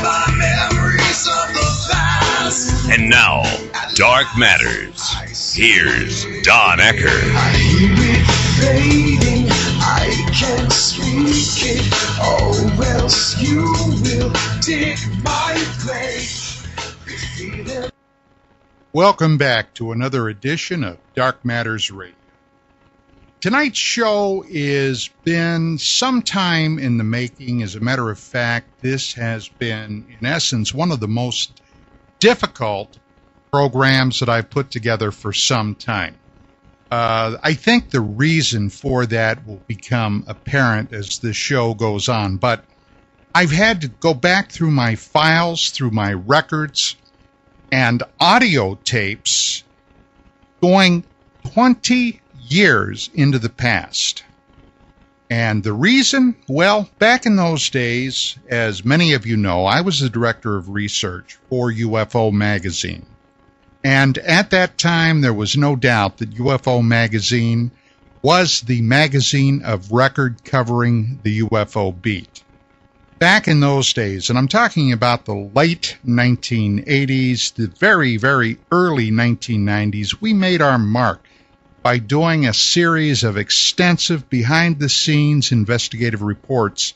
by memories of the past. And now, Dark Matters. Here's Don Ecker. I hear it fading, I can't speak it. Oh, else you will dig my grave. Welcome back to another edition of Dark Matters Radio. Tonight's show has been some time in the making. As a matter of fact, this has been, in essence, one of the most difficult programs that I've put together for some time. I think the reason for that will become apparent as the show goes on, but I've had to go back through my files, through my records, and audio tapes going 20 years into the past. And the reason? Well, back in those days, as many of you know, I was the director of research for UFO Magazine. And at that time, there was no doubt that UFO Magazine was the magazine of record covering the UFO beat. Back in those days, and I'm talking about the late 1980s, the very, very early 1990s, we made our mark by doing a series of extensive behind-the-scenes investigative reports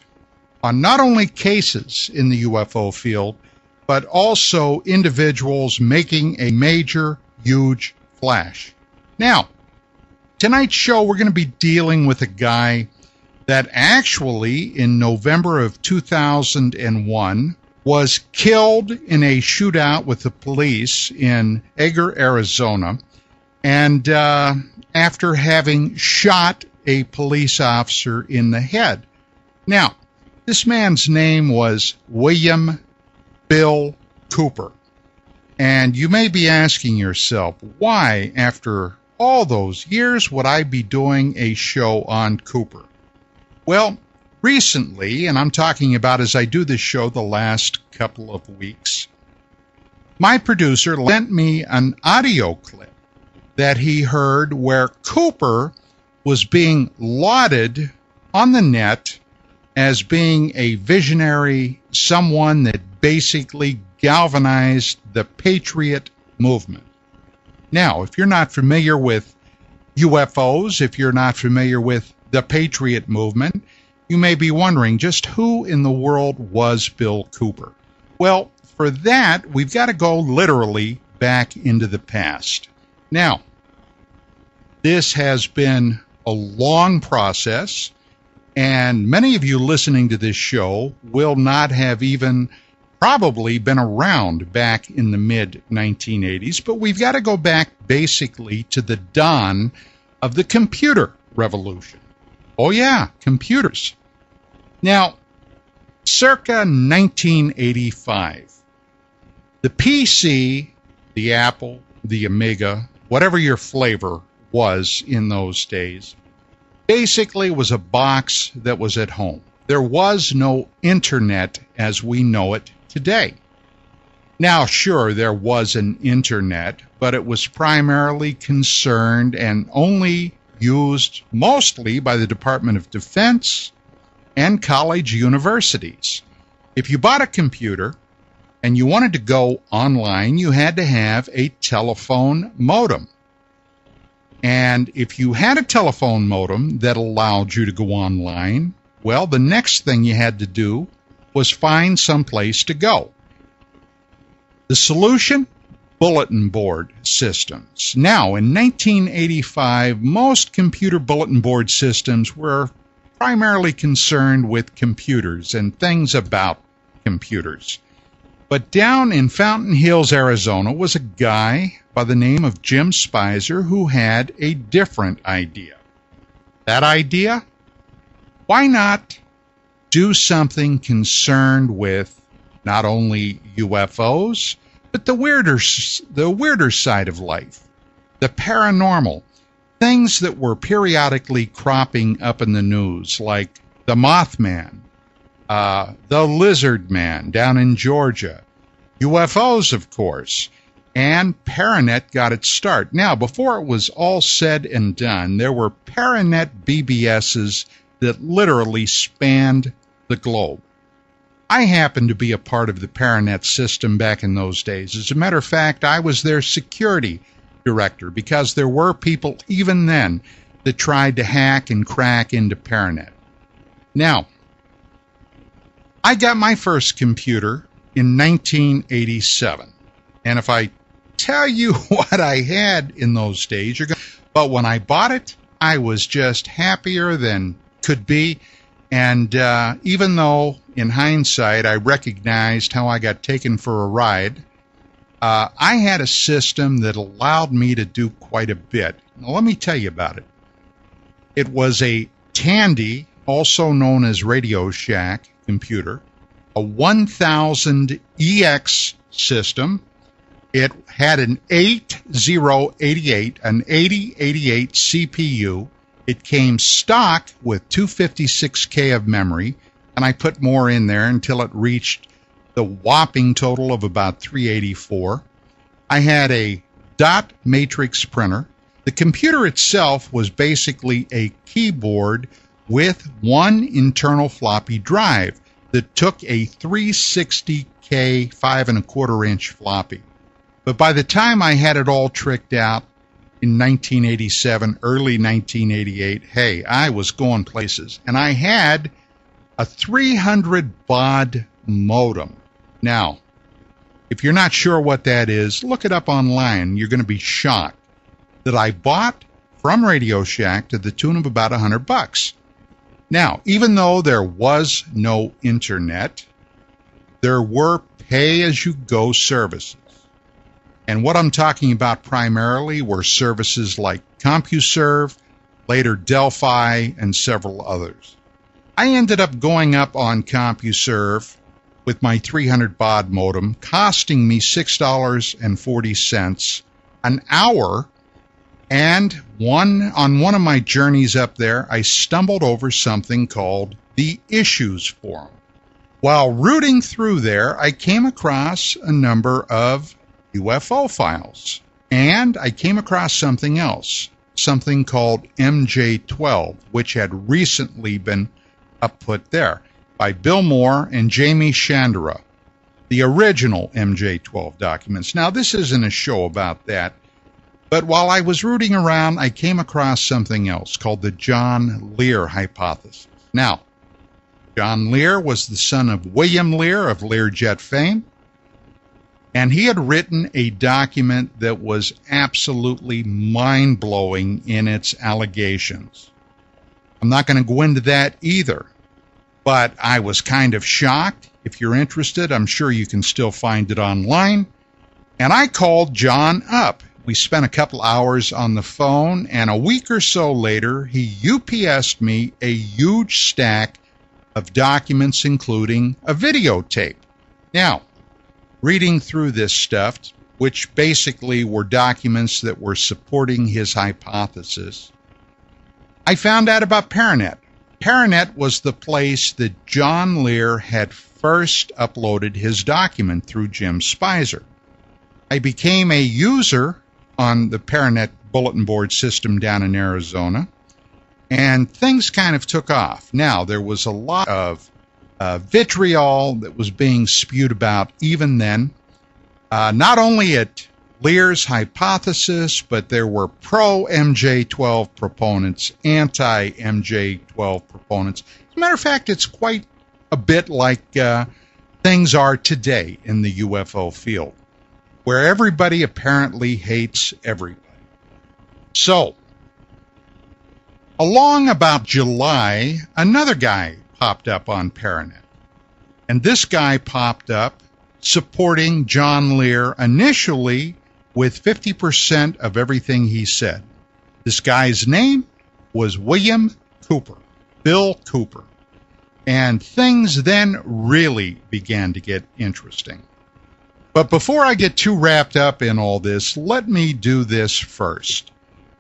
on not only cases in the UFO field, but also individuals making a major, huge flash. Now, tonight's show, we're going to be dealing with a guy that actually, in November of 2001, was killed in a shootout with the police in Ecker, Arizona, and after having shot a police officer in the head. Now, this man's name was William Bill Cooper. And you may be asking yourself, why, after all those years, would I be doing a show on Cooper? Well, recently, and I'm talking about as I do this show the last couple of weeks, my producer lent me an audio clip that he heard where Cooper was being lauded on the net as being a visionary, someone that basically galvanized the Patriot movement. Now, if you're not familiar with UFOs, if you're not familiar with the Patriot movement, you may be wondering just who in the world was Bill Cooper? Well, for that, we've got to go literally back into the past. Now, this has been a long process, and many of you listening to this show will not have even probably been around back in the mid-1980s, but we've got to go back basically to the dawn of the computer revolution. Oh yeah, computers. Now, circa 1985, the PC, the Apple, the Amiga, whatever your flavor was in those days, basically was a box that was at home. There was no internet as we know it today. Now, sure, there was an internet, but it was primarily concerned and only used mostly by the Department of Defense and college universities. If you bought a computer and you wanted to go online, you had to have a telephone modem. And if you had a telephone modem that allowed you to go online, well, the next thing you had to do was find some place to go. The solution? Bulletin board systems. Now, in 1985, most computer bulletin board systems were primarily concerned with computers and things about computers. But down in Fountain Hills, Arizona, was a guy by the name of Jim Spicer who had a different idea. That idea? Why not do something concerned with not only UFOs, but the weirder side of life, the paranormal, things that were periodically cropping up in the news, like the Mothman, the Lizard Man down in Georgia, UFOs, of course, and Paranet got its start. Now, before it was all said and done, there were Paranet BBSs that literally spanned the globe. I happened to be a part of the Paranet system back in those days. As a matter of fact, I was their security director because there were people even then that tried to hack and crack into Paranet. Now, I got my first computer in 1987. And if I tell you what I had in those days, but when I bought it, I was just happier than could be. And even though, in hindsight, I recognized how I got taken for a ride, I had a system that allowed me to do quite a bit. Now, let me tell you about it. It was a Tandy, also known as Radio Shack computer, a 1000EX system. It had an 8088 CPU. It came stock with 256K of memory, and I put more in there until it reached the whopping total of about 384. I had a dot matrix printer. The computer itself was basically a keyboard with one internal floppy drive that took a 360K 5.25-inch floppy. But by the time I had it all tricked out, in 1987, early 1988, hey, I was going places. And I had a 300 baud modem. Now, if you're not sure what that is, look it up online. You're going to be shocked that I bought from Radio Shack to the tune of about $100. Now, even though there was no internet, there were pay-as-you-go services. And what I'm talking about primarily were services like CompuServe, later Delphi, and several others. I ended up going up on CompuServe with my 300 baud modem, costing me $6.40 an hour. And on one of my journeys up there, I stumbled over something called the Issues Forum. While rooting through there, I came across a number of UFO files, and I came across something else, something called MJ12, which had recently been put there by Bill Moore and Jamie Chandra, the original MJ12 documents. Now, this isn't a show about that, but while I was rooting around, I came across something else called the John Lear hypothesis. Now, John Lear was the son of William Lear of Learjet fame, and he had written a document that was absolutely mind-blowing in its allegations. I'm not going to go into that either, but I was kind of shocked. If you're interested, I'm sure you can still find it online. And I called John up. We spent a couple hours on the phone, and a week or so later, he UPS'd me a huge stack of documents, including a videotape. Now, reading through this stuff, which basically were documents that were supporting his hypothesis, I found out about Paranet. Paranet was the place that John Lear had first uploaded his document through Jim Spicer. I became a user on the Paranet bulletin board system down in Arizona, and things kind of took off. Now, there was a lot of vitriol that was being spewed about even then, not only at Lear's hypothesis, but there were pro-MJ12 proponents, anti-MJ12 proponents. As a matter of fact, it's quite a bit like things are today in the UFO field, where everybody apparently hates everybody. So, along about July, another guy popped up on Paranet. And this guy popped up supporting John Lear initially with 50% of everything he said. This guy's name was William Cooper, Bill Cooper. And things then really began to get interesting. But before I get too wrapped up in all this, let me do this first.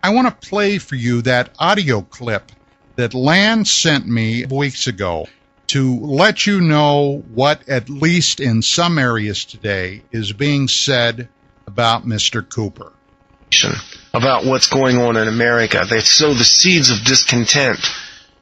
I want to play for you that audio clip that Lan sent me weeks ago to let you know what, at least in some areas today, is being said about Mr. Cooper. About what's going on in America. They sow the seeds of discontent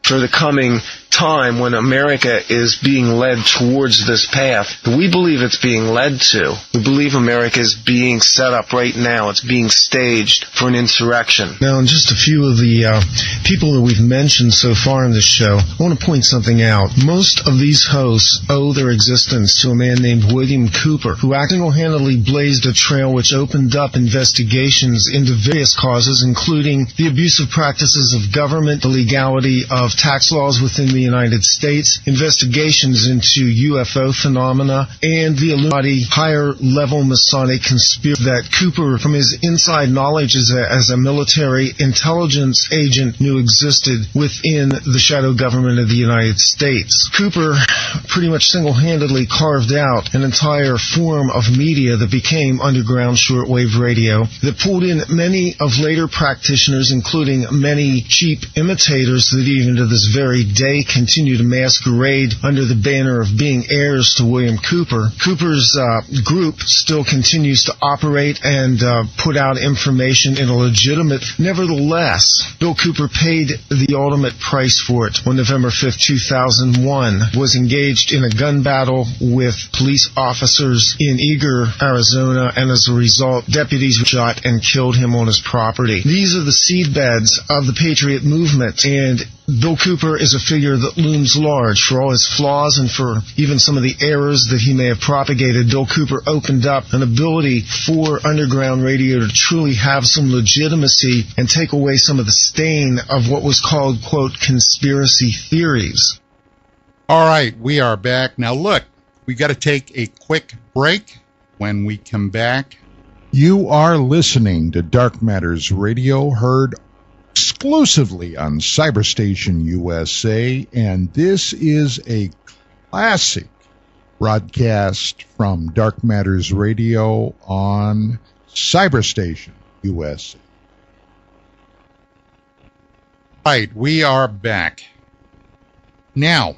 for the coming time when America is being led towards this path that we believe it's being led to. We believe America is being set up right now. It's being staged for an insurrection. Now, in just a few of the people that we've mentioned so far in this show, I want to point something out. Most of these hosts owe their existence to a man named William Cooper, who single-handedly blazed a trail which opened up investigations into various causes, including the abusive practices of government, the legality of tax laws within the United States, investigations into UFO phenomena, and the Illuminati higher-level Masonic conspiracy that Cooper, from his inside knowledge as a military intelligence agent, knew existed within the shadow government of the United States. Cooper pretty much single-handedly carved out an entire form of media that became underground shortwave radio that pulled in many of later practitioners, including many cheap imitators that even to this very day continue to masquerade under the banner of being heirs to William Cooper. Cooper's group still continues to operate and put out information in a legitimate. Nevertheless, Bill Cooper paid the ultimate price for it when November 5th, 2001 was engaged in a gun battle with police officers in Ecker, Arizona, and as a result, deputies were shot and killed him on his property. These are the seedbeds of the Patriot movement, and Bill Cooper is a figure that looms large. For all his flaws and for even some of the errors that he may have propagated, Bill Cooper opened up an ability for underground radio to truly have some legitimacy and take away some of the stain of what was called, quote, conspiracy theories. All right, we are back. Now look, we got to take a quick break. When we come back, you are listening to Dark Matters Radio, heard exclusively on Cyberstation USA, and this is a classic broadcast from Dark Matters Radio on Cyberstation USA. Right, we are back. Now,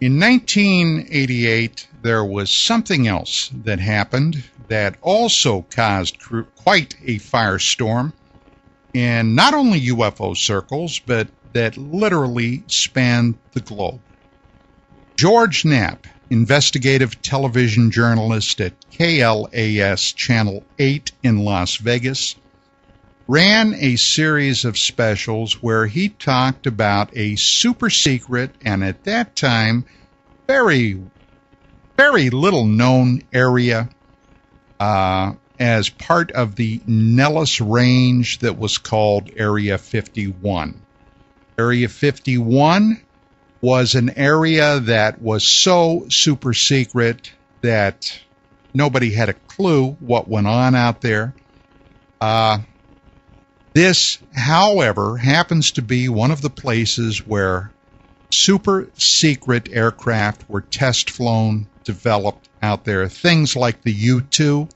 in 1988, there was something else that happened that also caused quite a firestorm in not only UFO circles, but that literally spanned the globe. George Knapp, investigative television journalist at KLAS Channel 8 in Las Vegas, ran a series of specials where he talked about a super secret and at that time very, very little known area as part of the Nellis Range that was called Area 51. Area 51 was an area that was so super secret that nobody had a clue what went on out there. This, however, happens to be one of the places where super secret aircraft were test flown, developed out there. Things like the U-2,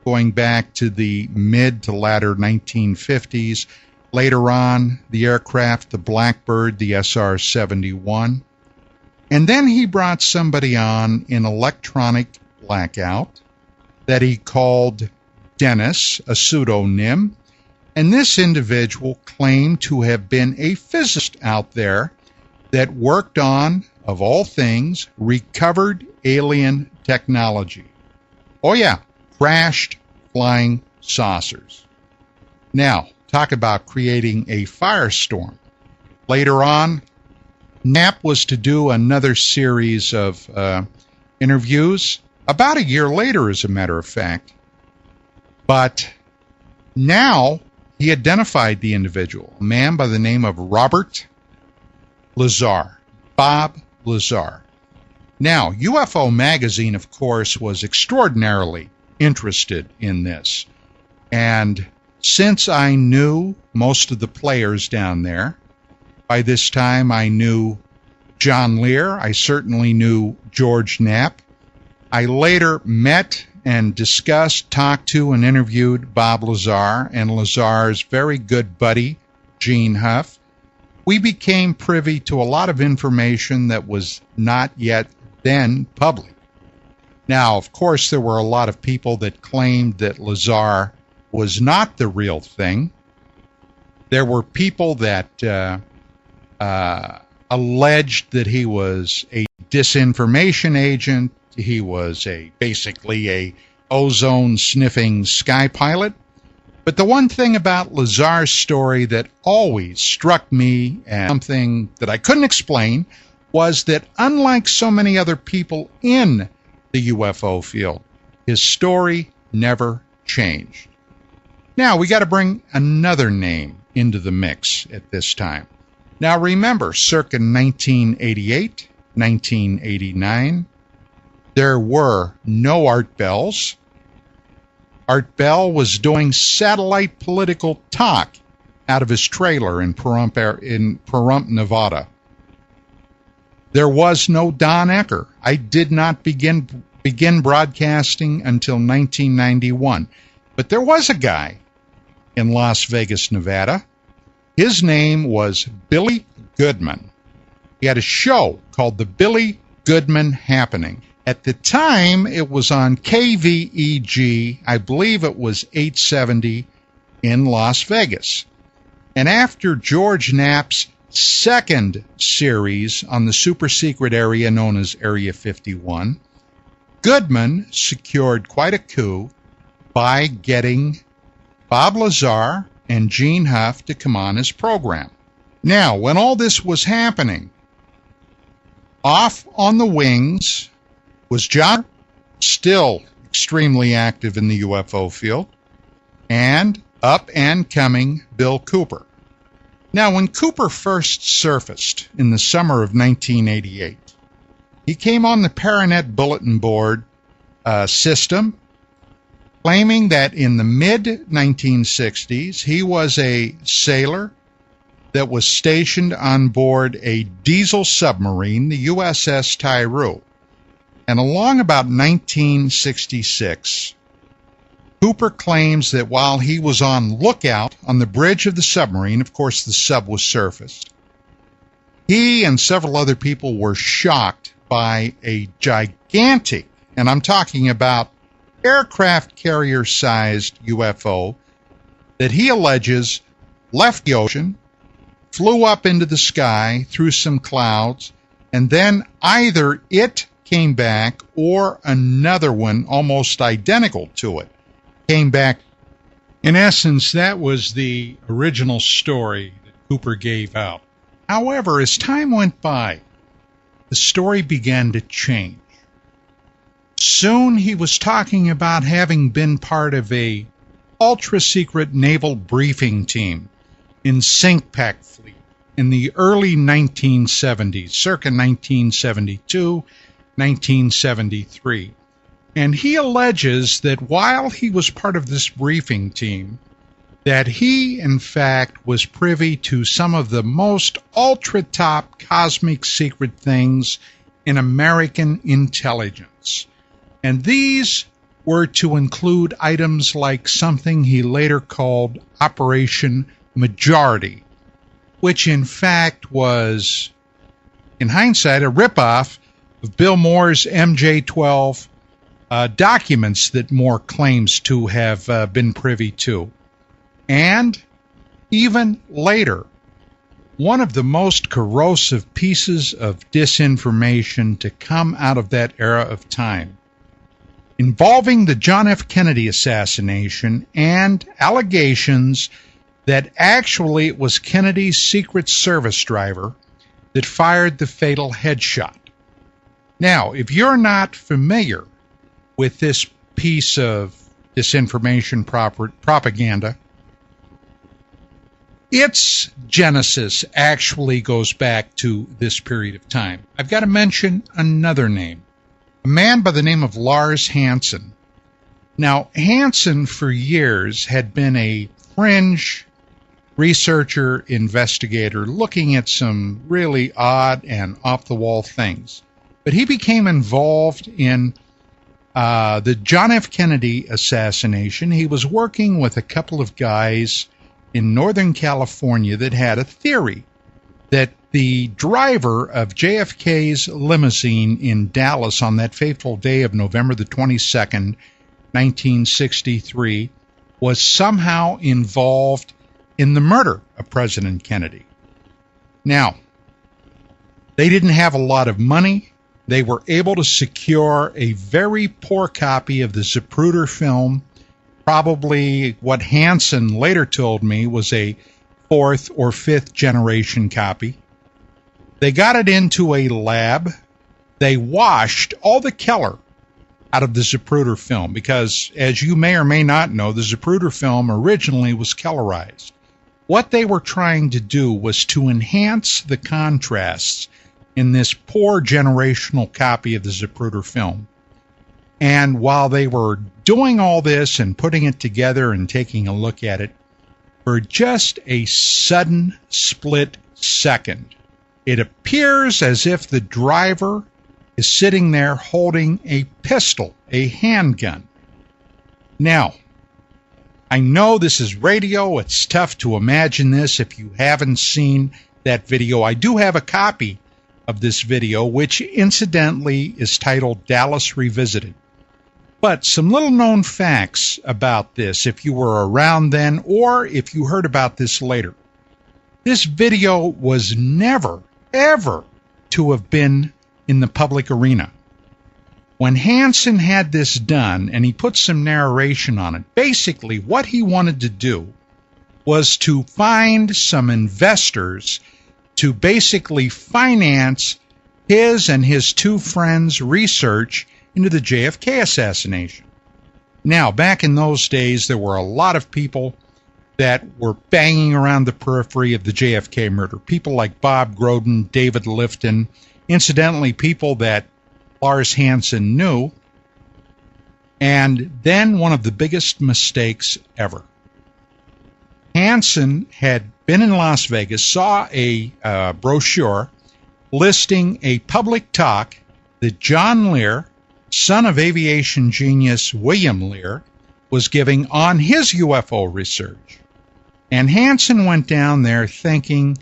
going back to the mid to latter 1950s. Later on, the aircraft, the Blackbird, the SR-71. And then he brought somebody on in electronic blackout that he called Dennis, a pseudonym. And this individual claimed to have been a physicist out there that worked on, of all things, recovered alien technology. Oh yeah, crashed flying saucers. Now, talk about creating a firestorm. Later on, Knapp was to do another series of interviews, about a year later, as a matter of fact. But now he identified the individual, a man by the name of Robert Lazar, Bob Lazar. Now, UFO Magazine, of course, was extraordinarily interested in this. And since I knew most of the players down there, by this time I knew John Lear, I certainly knew George Knapp. I later met and discussed, talked to, and interviewed Bob Lazar and Lazar's very good buddy, Gene Huff. We became privy to a lot of information that was not yet then public. Now, of course, there were a lot of people that claimed that Lazar was not the real thing. There were people that alleged that he was a disinformation agent. He was basically a ozone-sniffing sky pilot. But the one thing about Lazar's story that always struck me as something that I couldn't explain was that unlike so many other people in the UFO field, his story never changed. Now, we got to bring another name into the mix at this time. Now, remember, circa 1988, 1989, there were no Art Bells. Art Bell was doing satellite political talk out of his trailer in Pahrump, Nevada. There was no Don Ecker. I did not begin broadcasting until 1991. But there was a guy in Las Vegas, Nevada. His name was Billy Goodman. He had a show called The Billy Goodman Happening. At the time, it was on KVEG, I believe it was 870 in Las Vegas. And after George Knapp's second series on the super secret area known as Area 51, Goodman secured quite a coup by getting Bob Lazar and Gene Huff to come on his program. Now, when all this was happening, off on the wings was John, still extremely active in the UFO field, and up and coming Bill Cooper. Now, when Cooper first surfaced in the summer of 1988, he came on the Paranet bulletin board system, claiming that in the mid-1960s, he was a sailor that was stationed on board a diesel submarine, the USS Tyru. And along about 1966, Cooper claims that while he was on lookout on the bridge of the submarine, of course the sub was surfaced, he and several other people were shocked by a gigantic, and I'm talking about aircraft carrier-sized UFO that he alleges left the ocean, flew up into the sky through some clouds, and then either it came back or another one almost identical to it came back. In essence, that was the original story that Cooper gave out. However, as time went by, the story began to change. Soon he was talking about having been part of a ultra-secret naval briefing team in SINCPAC fleet in the early 1970s, circa 1972, 1973. And he alleges that while he was part of this briefing team, that he, in fact, was privy to some of the most ultra-top cosmic secret things in American intelligence. And these were to include items like something he later called Operation Majority, which in fact was, in hindsight, a ripoff of Bill Moore's MJ-12 documents that Moore claims to have been privy to. And even later, one of the most corrosive pieces of disinformation to come out of that era of time, involving the John F. Kennedy assassination and allegations that actually it was Kennedy's Secret Service driver that fired the fatal headshot. Now, if you're not familiar with this piece of disinformation propaganda, its genesis actually goes back to this period of time. I've got to mention another name, a man by the name of Lars Hansen. Now, Hansen for years had been a fringe researcher, investigator, looking at some really odd and off-the-wall things. But he became involved in the John F. Kennedy assassination. He was working with a couple of guys in Northern California that had a theory that the driver of JFK's limousine in Dallas on that fateful day of November the 22nd, 1963, was somehow involved in the murder of President Kennedy. Now, They didn't have a lot of money. They were able to secure a very poor copy of the Zapruder film, probably what Hansen later told me was a 4th or 5th generation copy. They got it into a lab. They washed all the Keller out of the Zapruder film because, as you may or may not know, the Zapruder film originally was Kellerized. What they were trying to do was to enhance the contrasts in this poor generational copy of the Zapruder film. And while they were doing all this and putting it together and taking a look at it, for just a sudden split second, it appears as if the driver is sitting there holding a pistol, a handgun. Now, I know this is radio. It's tough to imagine this if you haven't seen that video. I do have a copy of this video, which incidentally is titled Dallas Revisited. But some little known facts about this, if you were around then or if you heard about this later. This video was never, ever to have been in the public arena. When Hansen had this done and he put some narration on it, basically what he wanted to do was to find some investors to basically finance his and his two friends' research into the JFK assassination. Now, back in those days, there were a lot of people that were banging around the periphery of the JFK murder. People like Bob Groden, David Lifton, incidentally, people that Lars Hansen knew. And then one of the biggest mistakes ever. Hansen had been in Las Vegas, saw a brochure listing a public talk that John Lear, son of aviation genius William Lear, was giving on his UFO research. And Hansen went down there thinking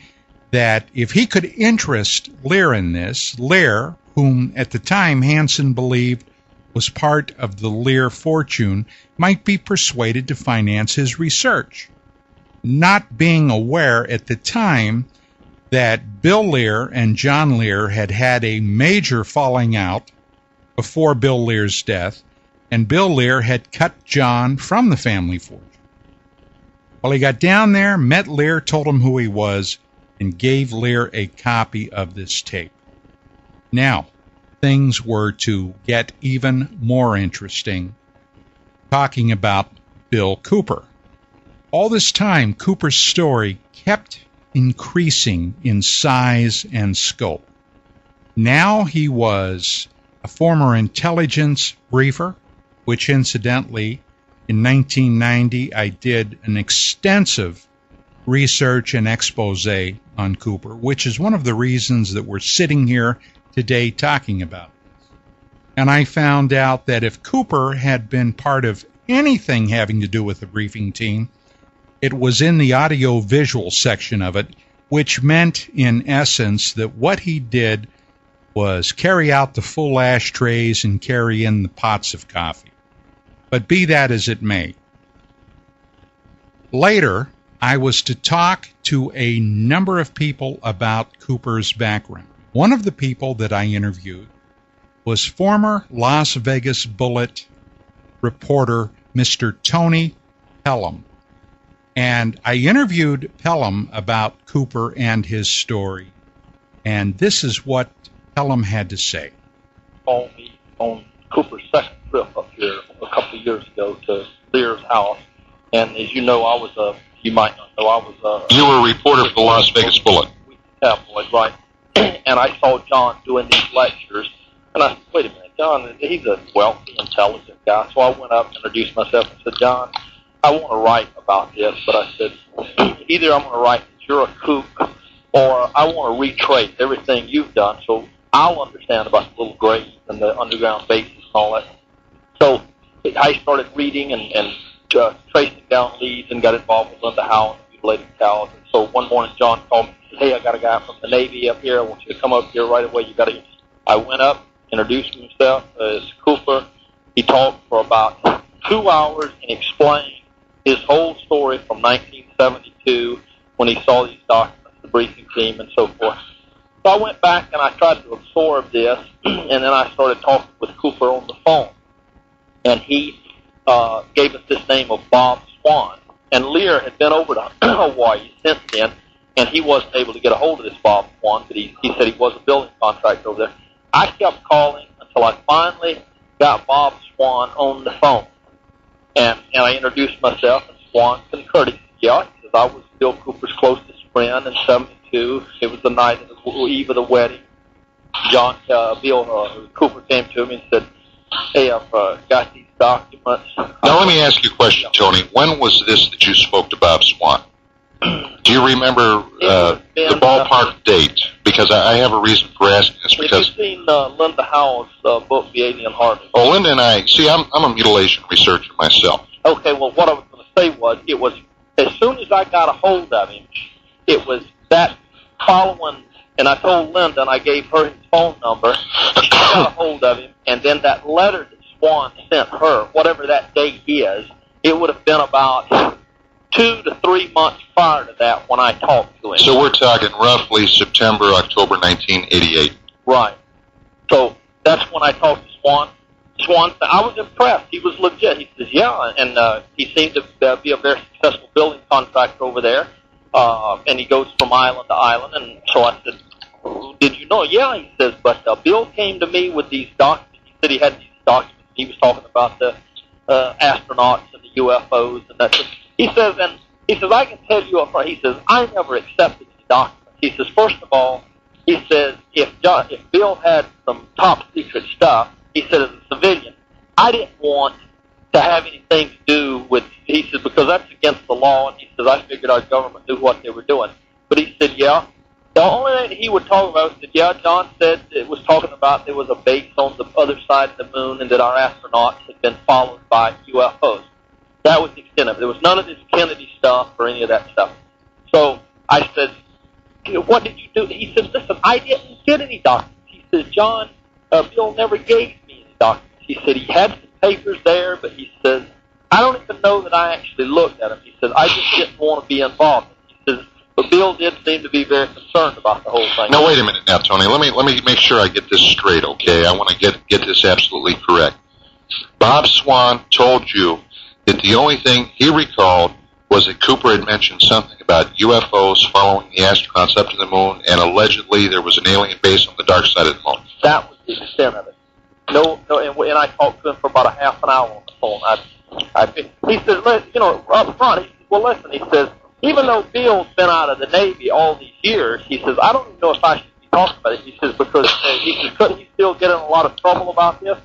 that if he could interest Lear in this, Lear, whom at the time Hansen believed was part of the Lear fortune, might be persuaded to finance his research, not being aware at the time that Bill Lear and John Lear had had a major falling out before Bill Lear's death, and Bill Lear had cut John from the family fortune. Well, he got down there, met Lear, told him who he was, and gave Lear a copy of this tape. Now, things were to get even more interesting, talking about Bill Cooper. All this time, Cooper's story kept increasing in size and scope. Now he was a former intelligence briefer, which incidentally, in 1990, I did an extensive research and expose on Cooper, which is one of the reasons that we're sitting here today talking about this. And I found out that if Cooper had been part of anything having to do with the briefing team, it was in the audio-visual section of it, which meant, in essence, that what he did was carry out the full ashtrays and carry in the pots of coffee. But be that as it may, later I was to talk to a number of people about Cooper's background. One of the people that I interviewed was former Las Vegas Bullet reporter Mr. Tony Pelham. And I interviewed Pelham about Cooper and his story. And this is what Pelham had to say. On Cooper's second trip up here a couple of years ago to Lear's house. And as you know, you might not know, I was you were a reporter for the Las Vegas Bullet. Tabloid, right. And I saw John doing these lectures. And I said, wait a minute, John, he's a wealthy, intelligent guy. So I went up, introduced myself, and said, John, I want to write about this. But I said, either I'm going to write that you're a kook, or I want to retrace everything you've done so I'll understand about the little graves and the underground bases and all that. So I started reading and tracing down leads and got involved with Linda Howe and mutilated cows. And so one morning John called me and said, hey, I got a guy from the Navy up here. I want you to come up here right away. You got to. I went up, introduced himself as Cooper. He talked for about 2 hours and explained his whole story from 1972 when he saw these documents, the briefing team, and so forth. So I went back and I tried to absorb this, and then I started talking with Cooper on the phone. And he gave us this name of Bob Swan. And Lear had been over to Hawaii since then, and he wasn't able to get a hold of this Bob Swan, but he said he was a building contractor over there. I kept calling until I finally got Bob Swan on the phone. And I introduced myself, and Swan concurred. He said, yeah, because I was Bill Cooper's closest friend in 72. It was the night of the eve of the wedding. Bill Cooper came to me and said, hey, I've got these documents. Now, let me ask you a question, Tony. When was this that you spoke to Bob Swan? Do you remember the ballpark date? Because I have a reason for asking this. Because have you seen Linda Howell's book, The Alien Harvest? Oh, Linda and I, see, I'm a mutilation researcher myself. Okay, well, what I was going to say was, it was, as soon as I got a hold of him, it was that following, and I told Linda, and I gave her his phone number, and she got a hold of him, and then that letter that Swan sent her, whatever that date is, it would have been about 2 to 3 months prior to that when I talked to him. So we're talking roughly September, October 1988. Right. So that's when I talked to Swan. Swan, I was impressed. He was legit. He says, yeah, and he seemed to be a very successful building contractor over there, and he goes from island to island. And so I said, did you know? Yeah, he says, but Bill came to me with these documents. He said he had these documents. He was talking about the astronauts and the UFOs and that. He says, I can tell you up front, he says, I never accepted these documents. He says, first of all, he says, if Bill had some top secret stuff, he said, as a civilian, I didn't want to have anything to do with, he says, because that's against the law, and he says, I figured our government knew what they were doing. But he said, yeah, the only thing that he would talk about was that, yeah, John said it was talking about there was a base on the other side of the moon and that our astronauts had been followed by UFOs. That was the extent of it. There was none of this Kennedy stuff or any of that stuff. So I said, what did you do? He said, listen, I didn't get any documents. He says, John, Bill never gave me any documents. He said he had some papers there, but he says, I don't even know that I actually looked at them. He says, I just didn't want to be involved. He says, but Bill did seem to be very concerned about the whole thing. Now, wait a minute now, Tony. Let me make sure I get this straight, okay? I want to get this absolutely correct. Bob Swan told you that the only thing he recalled was that Cooper had mentioned something about UFOs following the astronauts up to the moon, and allegedly there was an alien base on the dark side of the moon. That was the extent of it. No, and I talked to him for about a half an hour on the phone. He says, up front, he says, well, listen, he says, even though Bill's been out of the Navy all these years, he says, I don't even know if I should be talking about it. He says, because couldn't he still get in a lot of trouble about this?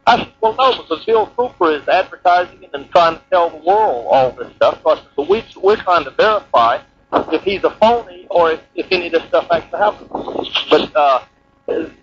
I said, well, no, because Bill Cooper is advertising and trying to tell the world all this stuff. So I said, but we're trying to verify if he's a phony or if any of this stuff actually happened. But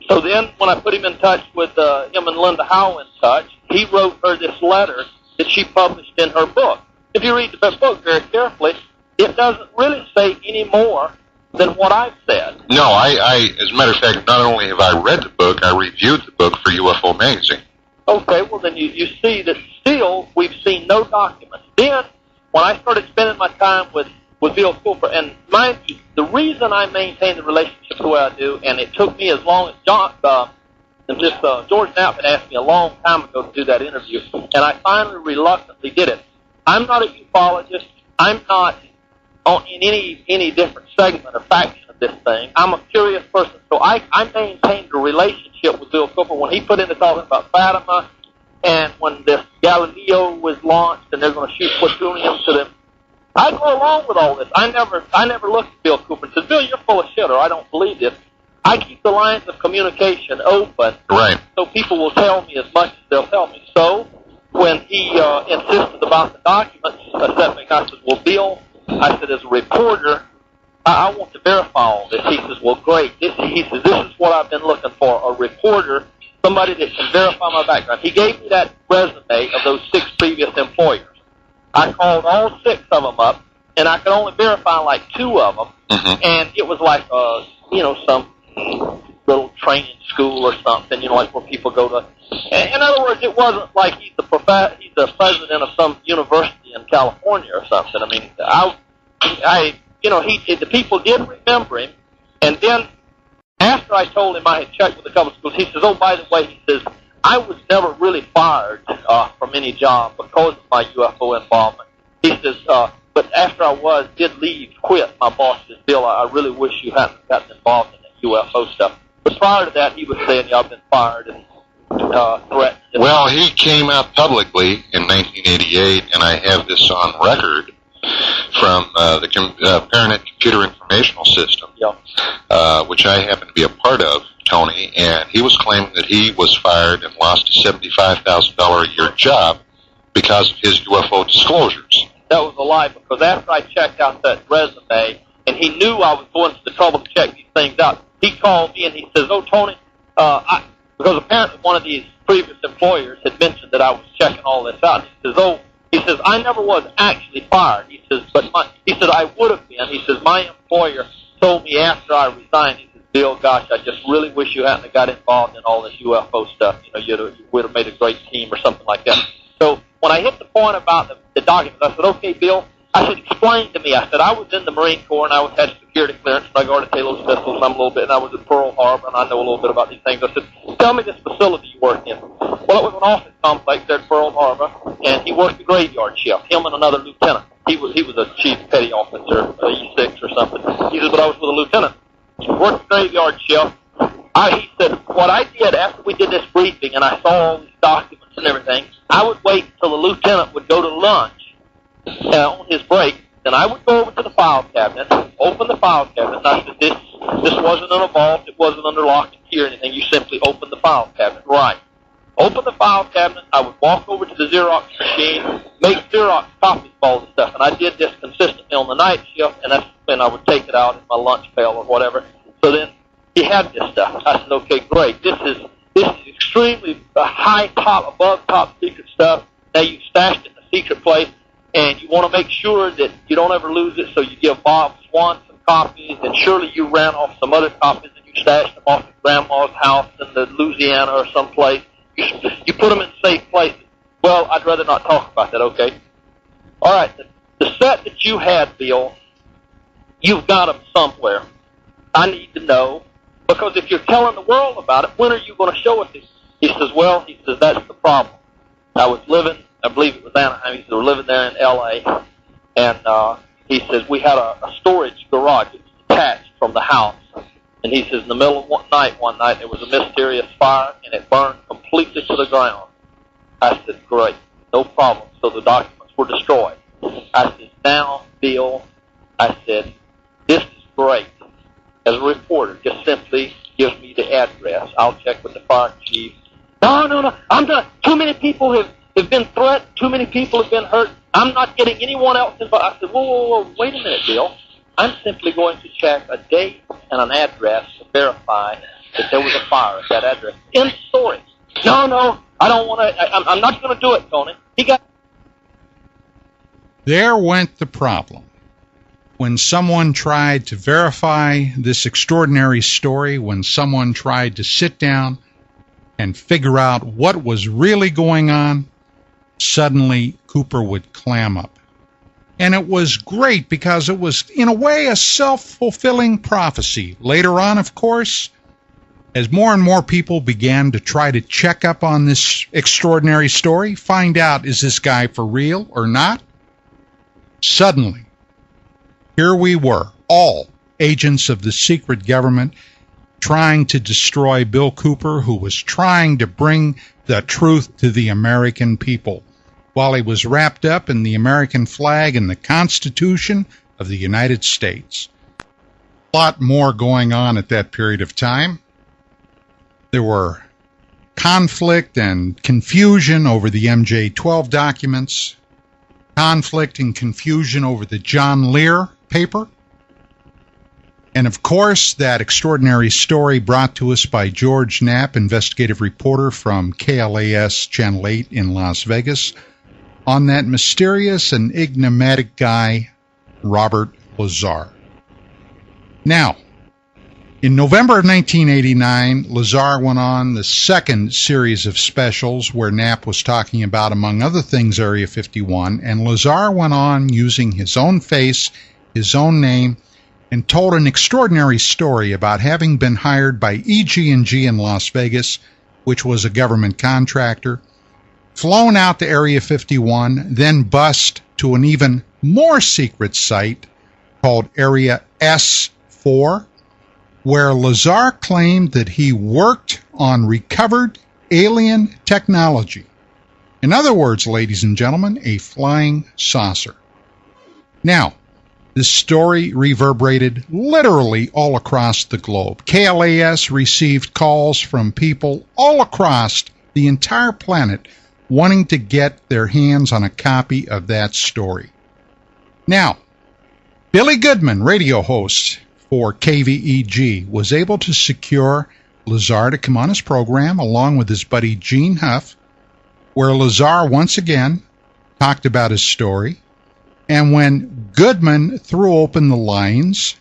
so then when I put him in touch with him and Linda Howell in touch, he wrote her this letter that she published in her book. If you read the book very carefully, it doesn't really say any more than what I've said. No, I as a matter of fact, not only have I read the book, I reviewed the book for UFO Magazine. Okay, well then you see that still we've seen no documents. Then, when I started spending my time with Bill Cooper, and mind you, the reason I maintain the relationship the way I do, and it took me as long as George Knapp had asked me a long time ago to do that interview, and I finally reluctantly did it. I'm not a ufologist. I'm not in any different segment or faction of this thing. I'm a curious person, so I maintained a relationship with Bill Cooper when he put into talking about Fatima, and when this Galileo was launched and they're going to shoot plutonium to them. I go along with all this. I never looked at Bill Cooper and said, Bill, you're full of shit, or I don't believe this. I keep the lines of communication open, right, so people will tell me as much as they'll tell me. So when he insisted about the documents, I said, well, Bill, I said, as a reporter, I want to verify all this. He says, well, great. He says, this is what I've been looking for, a reporter, somebody that can verify my background. He gave me that resume of those 6 previous employers. I called all 6 of them up, and I could only verify like 2 of them, and it was like, some little training school or something, like where people go to. In other words, it wasn't like he's the president of some university in California or something. I mean, the people did remember him, and then after I told him I had checked with a couple of schools, he says, oh, by the way, he says, I was never really fired from any job because of my UFO involvement. He says, but after I did quit, my boss says, Bill, I really wish you hadn't gotten involved in that UFO stuff. But prior to that, he was saying, yeah, I've been fired and threatened. Well, he came out publicly in 1988, and I have this on record from the Paranet Computer Informational System, which I happen to be a part of, Tony, and he was claiming that he was fired and lost a $75,000 a year job because of his UFO disclosures. That was a lie, because after I checked out that resume, and he knew I was going to the trouble to check these things out, he called me and he says, oh, Tony, because apparently one of these previous employers had mentioned that I was checking all this out. He says, I never was actually fired. He says, he said, I would have been. He says, my employer told me after I resigned, he says, Bill, gosh, I just really wish you hadn't got involved in all this UFO stuff. You would have made a great team or something like that. So when I hit the point about the documents, I said, okay, Bill, I said, explain to me. I said, I was in the Marine Corps, and I had security clearance, and I guarded Taylor's pistols, and I'm a little bit, and I was at Pearl Harbor, and I know a little bit about these things. I said, tell me this facility you worked in. Well, it was an office complex there at Pearl Harbor, and he worked the graveyard shift, him and another lieutenant. He was a chief petty officer, E6 or something. He said, but I was with a lieutenant. He worked the graveyard shift. He said, what I did after we did this briefing, and I saw all these documents and everything, I would wait until the lieutenant would go to lunch on his break, then I would go over to the file cabinet, open the file cabinet, and I said, this wasn't in a vault, it wasn't under lock and key or anything, you simply open the file cabinet. Right. Open the file cabinet, I would walk over to the Xerox machine, make Xerox copies of all the stuff, and I did this consistently on the night shift, and that's when I would take it out in my lunch pail or whatever. So then he had this stuff. I said, okay, great, this is extremely high top, above top secret stuff. Now you've stashed it in a secret place, and you want to make sure that you don't ever lose it, so you give Bob Swan some copies, and surely you ran off some other copies and you stashed them off at Grandma's house in the Louisiana or someplace. You put them in safe places. Well, I'd rather not talk about that, okay? All right, the set that you had, Bill, you've got them somewhere. I need to know, because if you're telling the world about it, when are you going to show it to? He says, that's the problem. I was living, I believe it was Anaheim, he said, we're living there in L.A., and he says, we had a storage garage. It was detached from the house. And he says, in the middle of one night, there was a mysterious fire, and it burned completely to the ground. I said, great, no problem. So the documents were destroyed. I said, now, Bill, I said, this is great. As a reporter, just simply give me the address. I'll check with the fire chief. No, I'm done. Too many people have been threatened. Too many people have been hurt. I'm not getting anyone else involved. I said, whoa, wait a minute, Bill. I'm simply going to check a date and an address to verify that there was a fire at that address. End story. No, I don't want to. I'm not going to do it, Tony. There went the problem. When someone tried to verify this extraordinary story, when someone tried to sit down and figure out what was really going on, suddenly Cooper would clam up. And it was great because it was, in a way, a self-fulfilling prophecy. Later on, of course, as more and more people began to try to check up on this extraordinary story, find out, is this guy for real or not? Suddenly, here we were, all agents of the secret government, trying to destroy Bill Cooper, who was trying to bring the truth to the American people, while he was wrapped up in the American flag and the Constitution of the United States. A lot more going on at that period of time. There were conflict and confusion over the MJ-12 documents, conflict and confusion over the John Lear paper, and of course that extraordinary story brought to us by George Knapp, investigative reporter from KLAS Channel 8 in Las Vegas, on that mysterious and enigmatic guy, Robert Lazar. Now, in November of 1989, Lazar went on the second series of specials where Knapp was talking about, among other things, Area 51, and Lazar went on using his own face, his own name, and told an extraordinary story about having been hired by EG&G in Las Vegas, which was a government contractor, flown out to Area 51, then bused to an even more secret site called Area S4, where Lazar claimed that he worked on recovered alien technology. In other words, ladies and gentlemen, a flying saucer. Now, this story reverberated literally all across the globe. KLAS received calls from people all across the entire planet wanting to get their hands on a copy of that story. Now, Billy Goodman, radio host for KVEG, was able to secure Lazar to come on his program along with his buddy Gene Huff, where Lazar once again talked about his story. And when Goodman threw open the lines,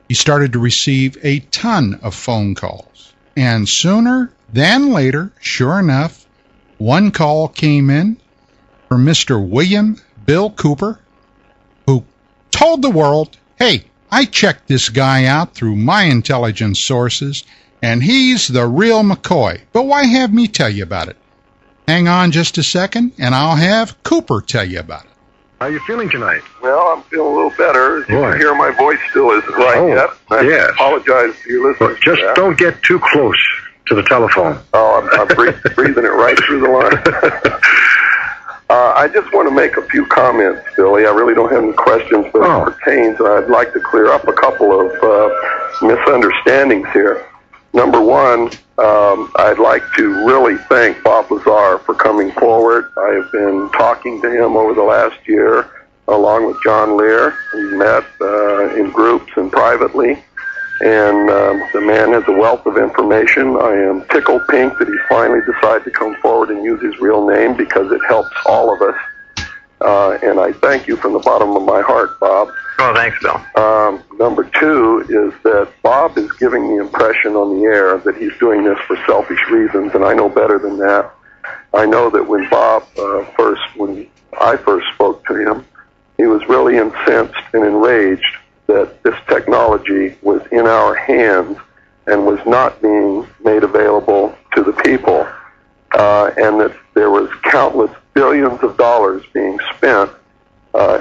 he started to receive a ton of phone calls. And sooner than later, sure enough, one call came in from Mr. William Bill Cooper, who told the world, hey, I checked this guy out through my intelligence sources, and he's the real McCoy. But why have me tell you about it? Hang on just a second, and I'll have Cooper tell you about it. How are you feeling tonight? Well, I'm feeling a little better. You can hear my voice still isn't right yet. I apologize to your listeners. Well, just don't get too close to the telephone. Oh, I'm breathing it right through the line. I just want to make a few comments, Billy. I really don't have any questions, but it pertains. I'd like to clear up a couple of misunderstandings here. Number one, I'd like to really thank Bob Lazar for coming forward. I have been talking to him over the last year, along with John Lear. We met in groups and privately, and the man has a wealth of information. I am tickled pink that he finally decided to come forward and use his real name because it helps all of us. And I thank you from the bottom of my heart, Bob. Oh, thanks, Bill. Number two is that Bob is giving the impression on the air that he's doing this for selfish reasons, and I know better than that. I know that when when I first spoke to him, he was really incensed and enraged that this technology was in our hands and was not being made available to the people, and that there was countless billions of dollars being spent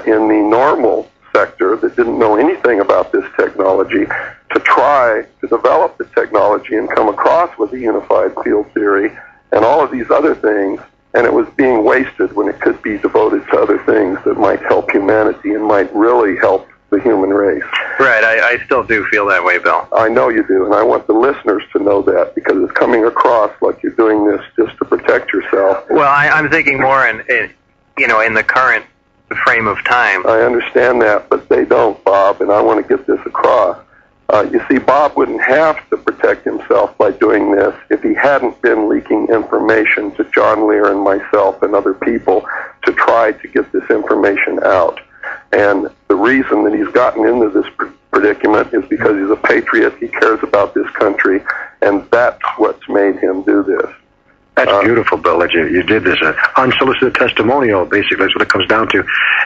in the normal sector that didn't know anything about this technology to try to develop the technology and come across with a unified field theory and all of these other things, and it was being wasted when it could be devoted to other things that might help humanity and might really help the human race. Right, I still do feel that way, Bill. I know you do, and I want the listeners to know that because it's coming across like you're doing this just to protect yourself. Well, I'm thinking more in the current frame of time. I understand that, but they don't, Bob, and I want to get this across. You see, Bob wouldn't have to protect himself by doing this if he hadn't been leaking information to John Lear and myself and other people to try to get this information out. And the reason that he's gotten into this predicament is because he's a patriot, he cares about this country, and that's what's made him do this. That's beautiful, Bill, that you did this. Unsolicited testimonial, basically, is what it comes down to.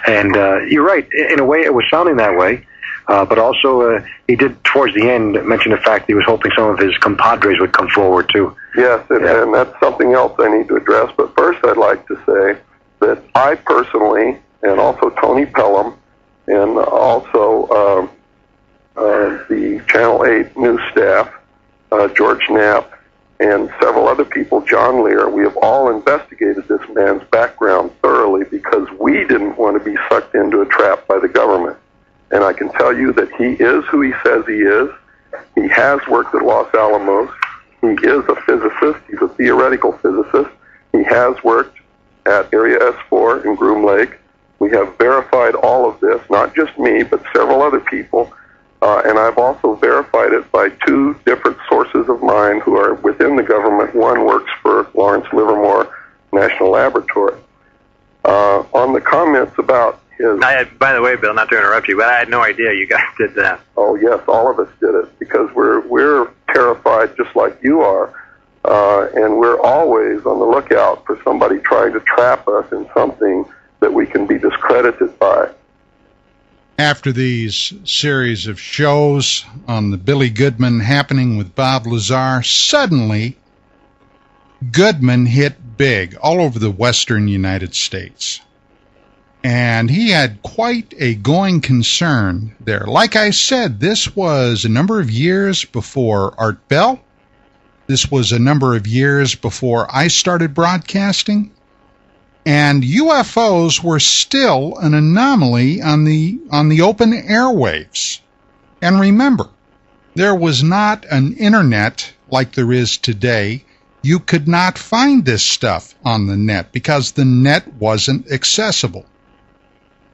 And you're right. In a way, it was sounding that way. But also, he did, towards the end, mention the fact that he was hoping some of his compadres would come forward, too. Yes, and that's something else I need to address. But first, I'd like to say that I personally, and also Tony Pelham, and also the Channel 8 news staff, George Knapp, and several other people, John Lear, we have all investigated this man's background thoroughly because we didn't want to be sucked into a trap by the government. And I can tell you that he is who he says he is. He has worked at Los Alamos. He is a physicist. He's a theoretical physicist. He has worked at Area S4 in Groom Lake. We have verified all of this, not just me, but several other people. And I've also verified it by two different sources of mine who are within the government. One works for Lawrence Livermore National Laboratory. On the comments about his... by the way, Bill, not to interrupt you, but I had no idea you guys did that. Oh, yes, all of us did it because we're terrified just like you are. And we're always on the lookout for somebody trying to trap us in something that we can be discredited by. After these series of shows on the Billy Goodman Happening with Bob Lazar, suddenly Goodman hit big all over the western United States. And he had quite a going concern there. Like I said, this was a number of years before Art Bell. This was a number of years before I started broadcasting. And UFOs were still an anomaly on the open airwaves. And remember, there was not an internet like there is today. You could not find this stuff on the net because the net wasn't accessible.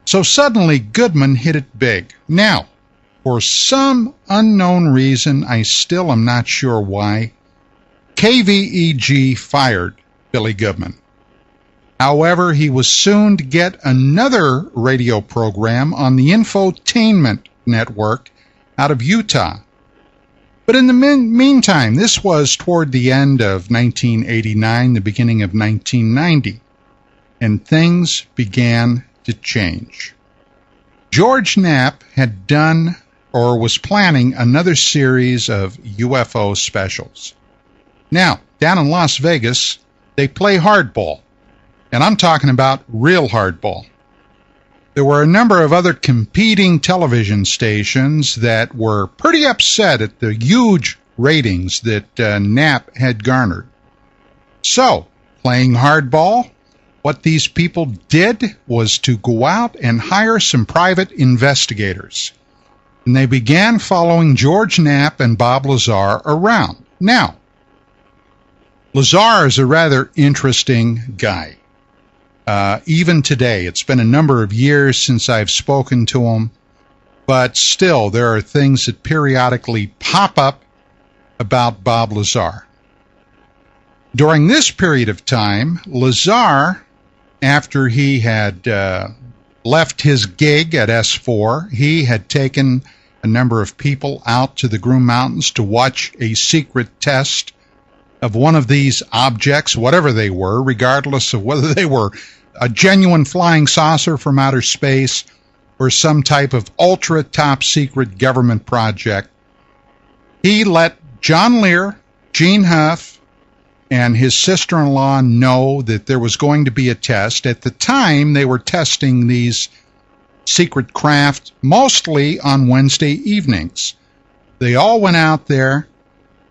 So suddenly Goodman hit it big. Now, for some unknown reason, I still am not sure why, KVEG fired Billy Goodman. However, he was soon to get another radio program on the Infotainment Network out of Utah. But in the meantime, this was toward the end of 1989, the beginning of 1990, and things began to change. George Knapp had done or was planning another series of UFO specials. Now, down in Las Vegas, they play hardball. And I'm talking about real hardball. There were a number of other competing television stations that were pretty upset at the huge ratings that Knapp had garnered. So, playing hardball, what these people did was to go out and hire some private investigators. And they began following George Knapp and Bob Lazar around. Now, Lazar is a rather interesting guy. Even today, it's been a number of years since I've spoken to him, but still there are things that periodically pop up about Bob Lazar. During this period of time, Lazar, after he had left his gig at S4, he had taken a number of people out to the Groom Mountains to watch a secret test of one of these objects, whatever they were, regardless of whether they were a genuine flying saucer from outer space or some type of ultra top secret government project. He let John Lear, Gene Huff, and his sister-in-law know that there was going to be a test. At the time, they were testing these secret craft mostly on Wednesday evenings. They all went out there.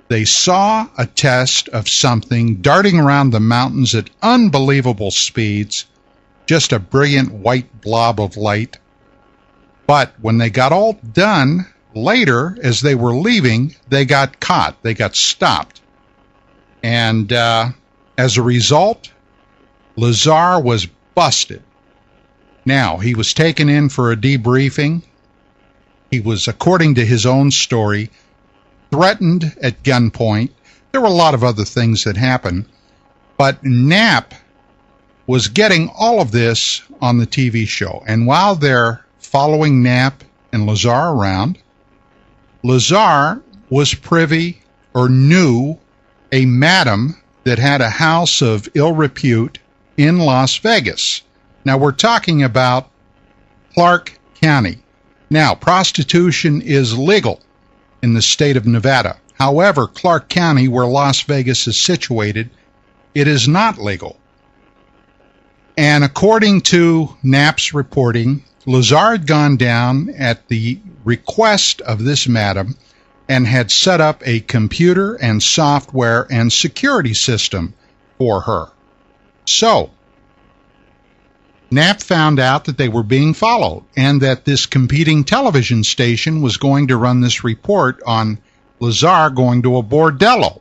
They saw a test of something darting around the mountains at unbelievable speeds, just a brilliant white blob of light. But when they got all done, later, as they were leaving, they got caught. They got stopped. And as a result, Lazar was busted. Now, he was taken in for a debriefing. He was, according to his own story, threatened at gunpoint. There were a lot of other things that happened, but Knapp was getting all of this on the TV show. And while they're following Knapp and Lazar around, Lazar was privy or knew a madam that had a house of ill repute in Las Vegas. Now, we're talking about Clark County. Now, prostitution is legal in the state of Nevada. However, Clark County, where Las Vegas is situated, it is not legal. And according to Knapp's reporting, Lazar had gone down at the request of this madam and had set up a computer and software and security system for her. So, Knapp found out that they were being followed and that this competing television station was going to run this report on Lazar going to a bordello.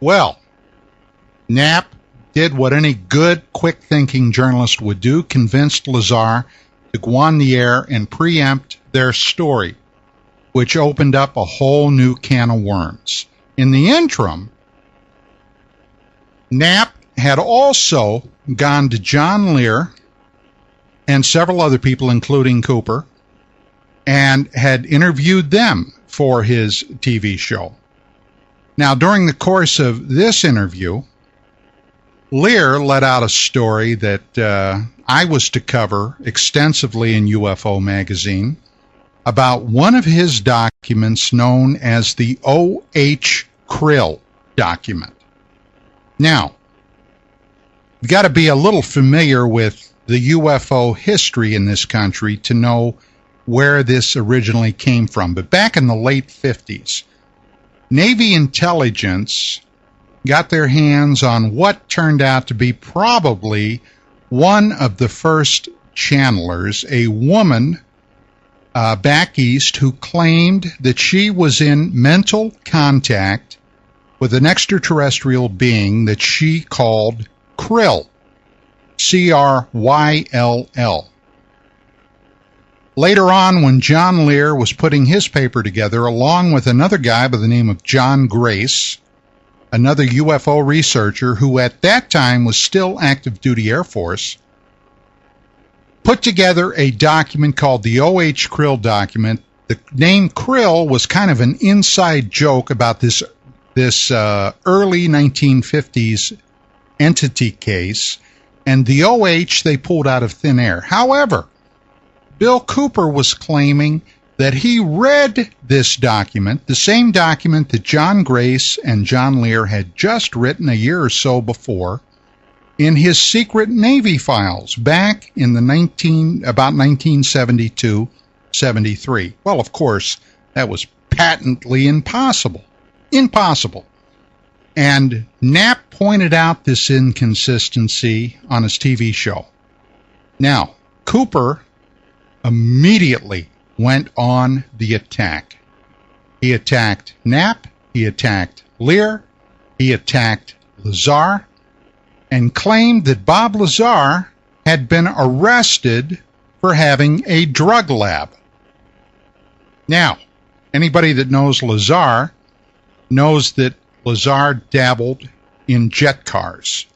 Well, Knapp did what any good, quick-thinking journalist would do, convinced Lazar to go on the air and preempt their story, which opened up a whole new can of worms. In the interim, Knapp had also gone to John Lear and several other people, including Cooper, and had interviewed them for his TV show. Now, during the course of this interview, Lear let out a story that I was to cover extensively in UFO magazine, about one of his documents known as the O.H. Krill document. Now, you've got to be a little familiar with the UFO history in this country to know where this originally came from. But back in the late 50s, Navy intelligence got their hands on what turned out to be probably one of the first channelers, a woman back east who claimed that she was in mental contact with an extraterrestrial being that she called Krill, C-R-Y-L-L. Later on, when John Lear was putting his paper together, along with another guy by the name of John Grace, another UFO researcher who at that time was still active duty Air Force, put together a document called the O.H. Krill document. The name Krill was kind of an inside joke about this early 1950s entity case, and the OH they pulled out of thin air. However, Bill Cooper was claiming that he read this document, the same document that John Grace and John Lear had just written a year or so before, in his secret Navy files back in the about 1972-73. Well, of course, that was patently impossible. Impossible. And Knapp pointed out this inconsistency on his TV show. Now, Cooper immediately went on the attack. He attacked Knapp, he attacked Lear, he attacked Lazar, and claimed that Bob Lazar had been arrested for having a drug lab. Now, anybody that knows Lazar knows that Lazar dabbled in jet cars,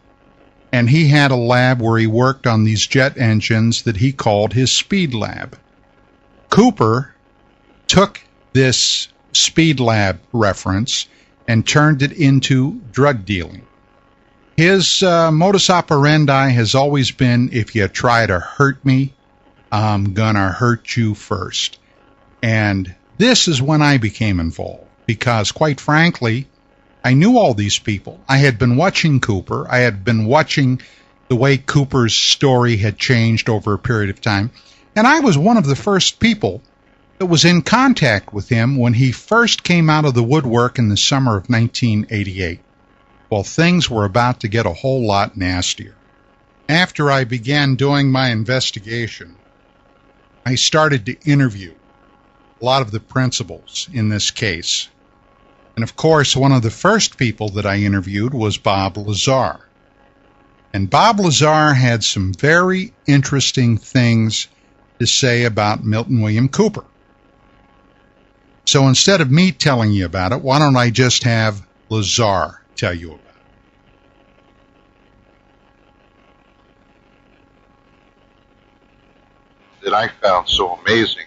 and he had a lab where he worked on these jet engines that he called his speed lab. Cooper took this speed lab reference and turned it into drug dealing. His modus operandi has always been, if you try to hurt me, I'm gonna hurt you first. And this is when I became involved, because quite frankly, I knew all these people. I had been watching Cooper. I had been watching the way Cooper's story had changed over a period of time. And I was one of the first people that was in contact with him when he first came out of the woodwork in the summer of 1988. Well, things were about to get a whole lot nastier. After I began doing my investigation, I started to interview a lot of the principals in this case. And of course, one of the first people that I interviewed was Bob Lazar. And Bob Lazar had some very interesting things to say about Milton William Cooper. So instead of me telling you about it, why don't I just have Lazar tell you about it? That I found so amazing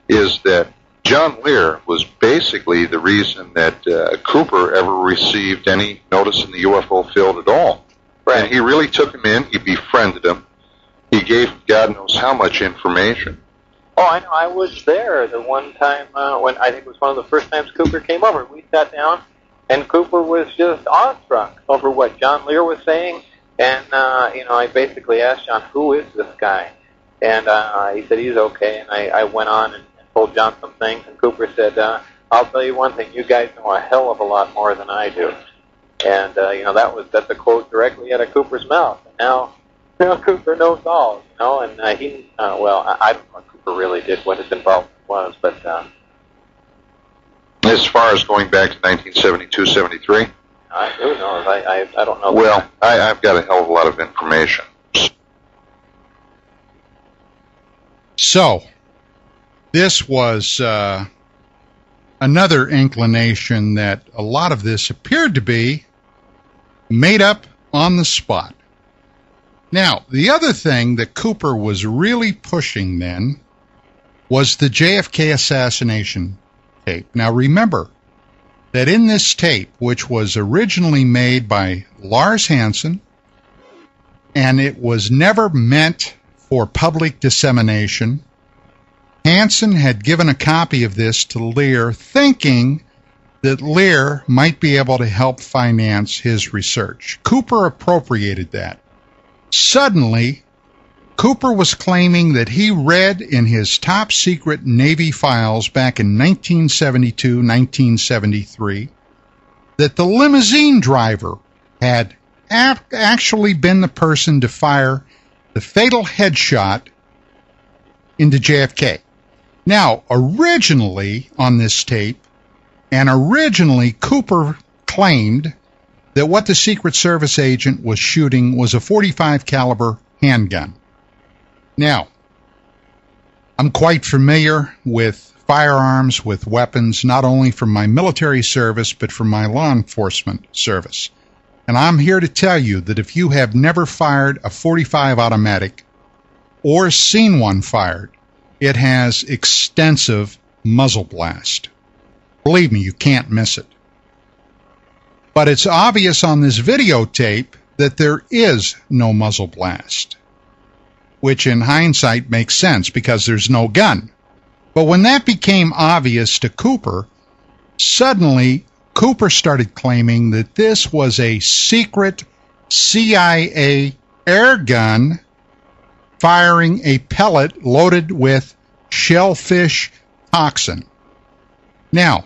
is that John Lear was basically the reason that Cooper ever received any notice in the UFO field at all. Right. And he really took him in, he befriended him, he gave him God knows how much information. Oh, I know. I was there the one time when I think it was one of the first times Cooper came over. We sat down, and Cooper was just awestruck over what John Lear was saying. And, I basically asked John, who is this guy? And he said, he's okay. And I went on and told John some things. And Cooper said, I'll tell you one thing, you guys know a hell of a lot more than I do. And, that's a quote directly out of Cooper's mouth. And now Cooper knows all, and I don't know what Cooper really did, what his involvement was, but... As far as going back to 1972, 73? Who knows? I don't know. Well, I've got a hell of a lot of information. So, this was another inclination that a lot of this appeared to be made up on the spot. Now, the other thing that Cooper was really pushing then was the JFK assassination tape. Now, remember that in this tape, which was originally made by Lars Hansen, and it was never meant for public dissemination, Hansen had given a copy of this to Lear, thinking that Lear might be able to help finance his research. Cooper appropriated that. Suddenly, Cooper was claiming that he read in his top secret Navy files back in 1972, 1973, that the limousine driver had actually been the person to fire the fatal headshot into JFK. Now, originally on this tape, Cooper claimed that what the Secret Service agent was shooting was a .45 caliber handgun. Now, I'm quite familiar with firearms, with weapons, not only from my military service, but from my law enforcement service. And I'm here to tell you that if you have never fired a .45 automatic or seen one fired, it has extensive muzzle blast. Believe me, you can't miss it. But it's obvious on this videotape that there is no muzzle blast, which in hindsight makes sense because there's no gun. But when that became obvious to Cooper, suddenly Cooper started claiming that this was a secret CIA air gun firing a pellet loaded with shellfish toxin. Now,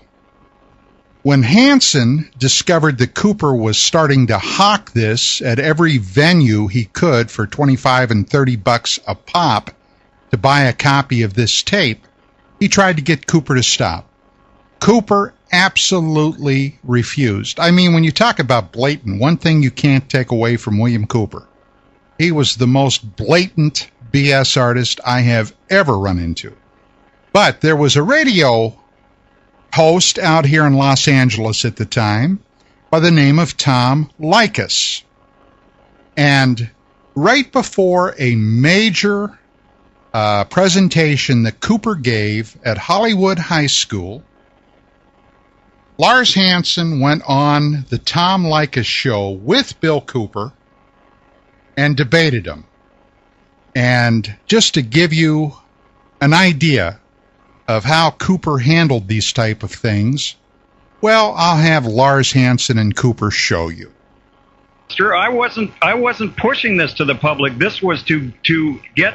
when Hansen discovered that Cooper was starting to hawk this at every venue he could for $25 and $30 a pop to buy a copy of this tape, he tried to get Cooper to stop. Cooper absolutely refused. I mean, when you talk about blatant, one thing you can't take away from William Cooper, he was the most blatant BS artist I have ever run into. But there was a radio host out here in Los Angeles at the time by the name of Tom Likas. And right before a major presentation that Cooper gave at Hollywood High School, Lars Hansen went on the Tom Likas show with Bill Cooper and debated him. And just to give you an idea of how Cooper handled these type of things, well, I'll have Lars Hansen and Cooper show you. Sir, I wasn't pushing this to the public. This was to get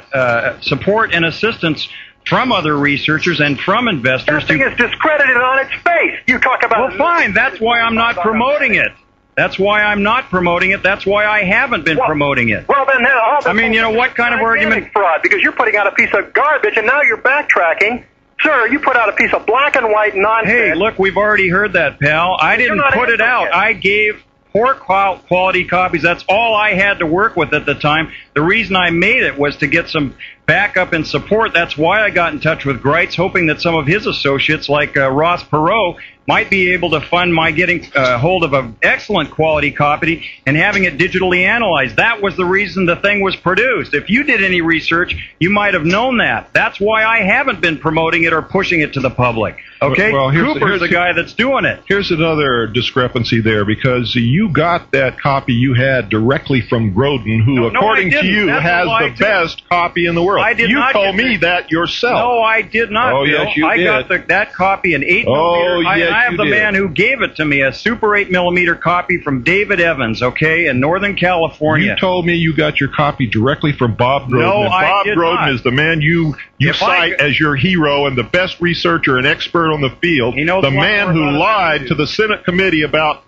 support and assistance from other researchers and from investors. That thing is discredited on its face. You talk about... Well, fine. That's why I'm not promoting it. That's why I'm not promoting it. That's why I haven't been promoting it. Well, then... I mean, you know, what kind of argument... fraud, because you're putting out a piece of garbage, and now you're backtracking. Sir, you put out a piece of black and white nonsense. Hey, look, we've already heard that, pal. I didn't put it out. I gave poor quality copies. That's all I had to work with at the time. The reason I made it was to get some backup and support. That's why I got in touch with Greitz, hoping that some of his associates, like Ross Perot, might be able to fund my getting hold of an excellent quality copy and having it digitally analyzed. That was the reason the thing was produced. If you did any research, you might have known that. That's why I haven't been promoting it or pushing it to the public. Okay? Well, Cooper's the guy that's doing it. Here's another discrepancy there, because you got that copy you had directly from Grodin, who, according to you, has the best copy in the world. I did you not told me that yourself. No, I did not, Oh, Bill. yes, you did. I got that copy in 8 Oh, millimeter. yes, I have you the did. man who gave it to me, a Super 8 millimeter copy from David Evans, okay, in Northern California. You told me you got your copy directly from Bob Grodin. No, and I Bob did Grodin not. is the man you cite as your hero and the best researcher and expert on the field. He knows the a lot man more who about it lied than you to the Senate committee about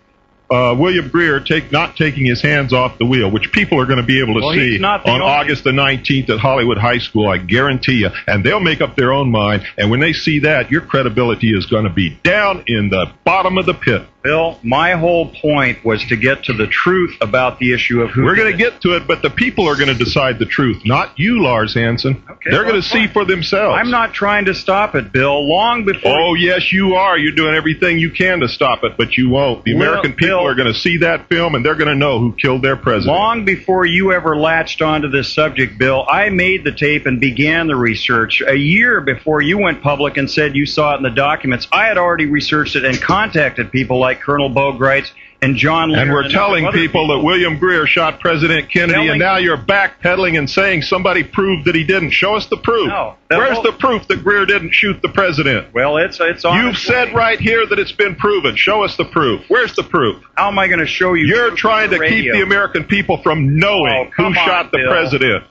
William Greer not taking his hands off the wheel, which people are going to be able to see he's not the on only- August the 19th at Hollywood High School, I guarantee you. And they'll make up their own mind. And when they see that, your credibility is going to be down in the bottom of the pit. Bill, my whole point was to get to the truth about the issue of who We're did going to it. get to it, but the people are going to decide the truth, not you, Lars Hansen. Okay, They're well, going to see fine. for themselves. I'm not trying to stop it, Bill. Long before... Oh, yes, you are. You're doing everything you can to stop it, but you won't. The American people Bill, are going to see that film, and they're going to know who killed their president. Long before you ever latched onto this subject, Bill, I made the tape and began the research. A year before you went public and said you saw it in the documents, I had already researched it and contacted people like Colonel Bo Greitz and John Lear. And we're telling people that William Greer shot President Kennedy, and now you're backpedaling and saying somebody proved that he didn't. Show us the proof. No, Where's the proof that Greer didn't shoot the president? Well, it's on. You've said right here that it's been proven. Show us the proof. Where's the proof? How am I going to show you? You're trying to keep the American people from knowing who shot the president.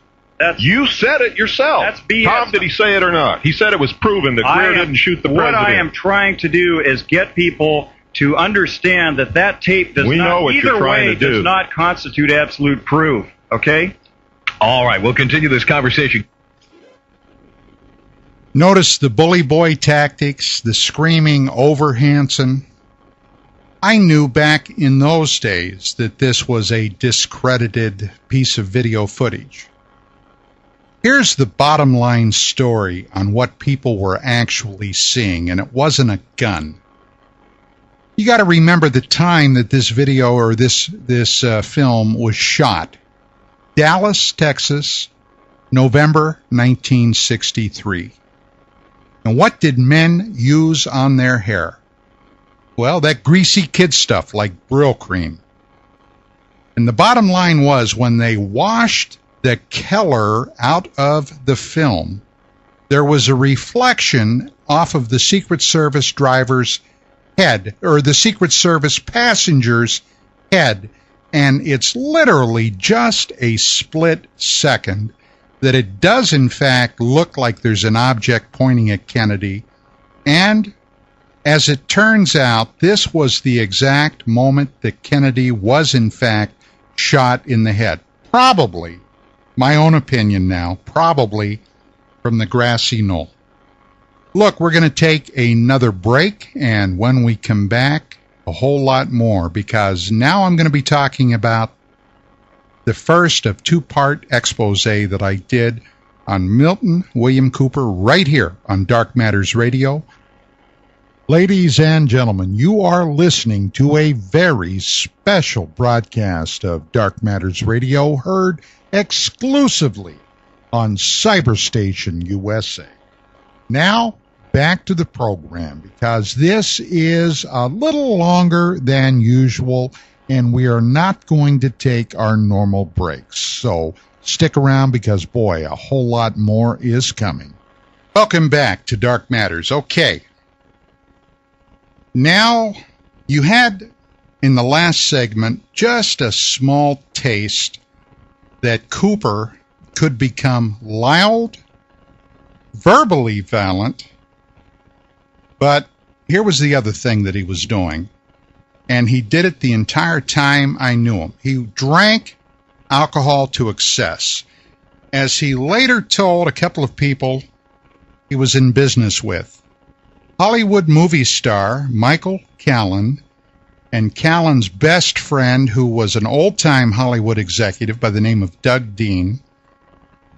You said it yourself. That's BS. Tom, did he say it or not? He said it was proven that Greer didn't shoot the president. What I am trying to do is get people to understand that tape does not constitute absolute proof. Okay? All right, we'll continue this conversation. Notice the bully boy tactics, the screaming over Hansen. I knew back in those days that this was a discredited piece of video footage. Here's the bottom line story on what people were actually seeing, and it wasn't a gun. You got to remember the time that this video or this film was shot. Dallas, Texas, November 1963. And what did men use on their hair? Well, that greasy kid stuff like Brill cream. And the bottom line was when they washed the Keller out of the film, there was a reflection off of the Secret Service driver's head, or the Secret Service passenger's head, and it's literally just a split second that it does in fact look like there's an object pointing at Kennedy. And as it turns out, this was the exact moment that Kennedy was in fact shot in the head. Probably, my own opinion now, probably from the grassy knoll. Look, we're going to take another break, and when we come back, a whole lot more, because now I'm going to be talking about the first of two-part expose that I did on Milton William Cooper right here on Dark Matters Radio. Ladies and gentlemen, you are listening to a very special broadcast of Dark Matters Radio, heard exclusively on Cyberstation USA. Now, back to the program, because this is a little longer than usual, and we are not going to take our normal breaks. So stick around, because, boy, a whole lot more is coming. Welcome back to Dark Matters. Okay. Now, you had in the last segment just a small taste that Cooper could become loud, verbally violent, but here was the other thing that he was doing, and he did it the entire time I knew him. He drank alcohol to excess. As he later told a couple of people he was in business with, Hollywood movie star Michael Callan and Callan's best friend, who was an old-time Hollywood executive by the name of Doug Dean,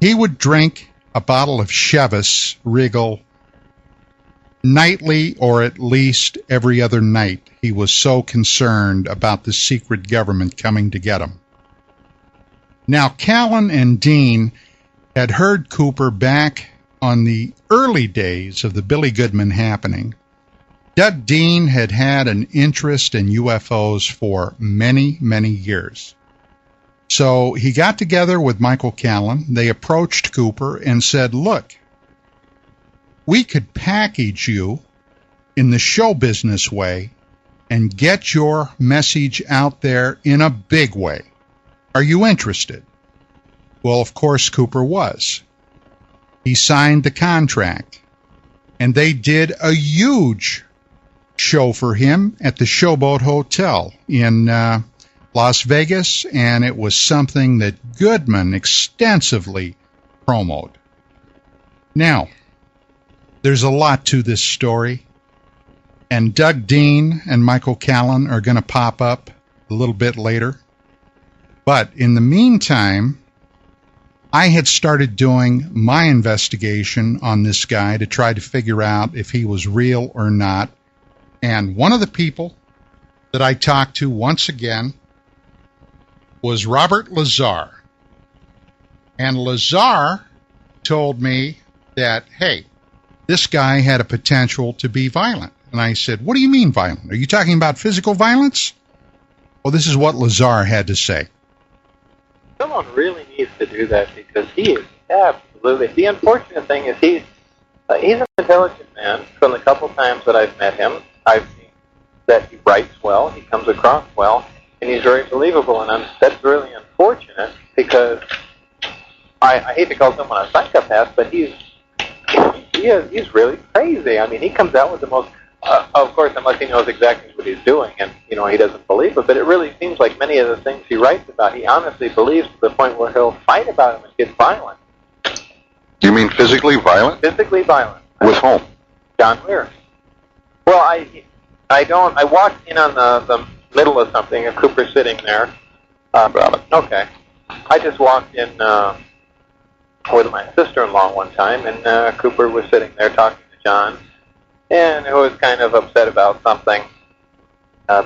he would drink a bottle of Chivas Regal nightly, or at least every other night. He was so concerned about the secret government coming to get him. Now, Callan and Dean had heard Cooper back on the early days of the Billy Goodman happening. Doug Dean had had an interest in UFOs for many, many years. So he got together with Michael Callan. They approached Cooper and said, look, we could package you in the show business way and get your message out there in a big way. Are you interested? Well, of course, Cooper was. He signed the contract, and they did a huge show for him at the Showboat Hotel in Las Vegas, and it was something that Goodman extensively promoted. Now, there's a lot to this story, and Doug Dean and Michael Callan are going to pop up a little bit later. But in the meantime, I had started doing my investigation on this guy to try to figure out if he was real or not. And one of the people that I talked to once again was Robert Lazar. And Lazar told me that, hey, this guy had a potential to be violent. And I said, what do you mean violent? Are you talking about physical violence? Well, this is what Lazar had to say. Someone really needs to do that because he is absolutely... The unfortunate thing is he's an intelligent man. From the couple times that I've met him, I've seen that he writes well, he comes across well, and he's very believable. And that's really unfortunate because I hate to call someone a psychopath, but he's really crazy. I mean, he comes out with the most... of course, unless he knows exactly what he's doing, and he doesn't believe it. But it really seems like many of the things he writes about, he honestly believes to the point where he'll fight about them and get violent. You mean physically violent? Physically violent. With whom? John Lear. Well, I don't. I walked in on the middle of something, and Cooper sitting there. Okay. I just walked in with my sister-in-law one time, and Cooper was sitting there talking to John. And who was kind of upset about something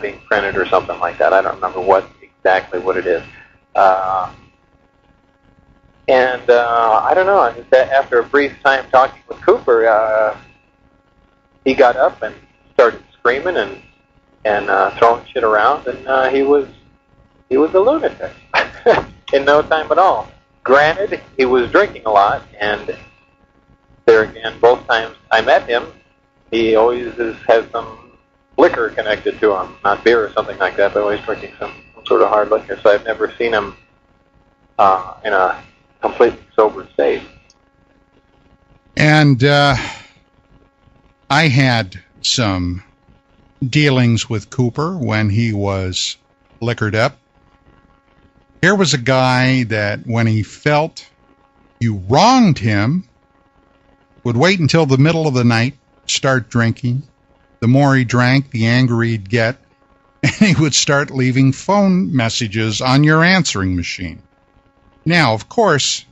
being printed or something like that. I don't remember exactly what it is. I don't know. After a brief time talking with Cooper, he got up and started screaming and throwing shit around, and he was a lunatic in no time at all. Granted, he was drinking a lot, and there again, both times I met him, he always has some liquor connected to him, not beer or something like that, but always drinking some sort of hard liquor. So I've never seen him in a completely sober state. And I had some dealings with Cooper when he was liquored up. Here was a guy that when he felt you wronged him, would wait until the middle of the night, start drinking. The more he drank, the angrier he'd get, and he would start leaving phone messages on your answering machine. Now, of course,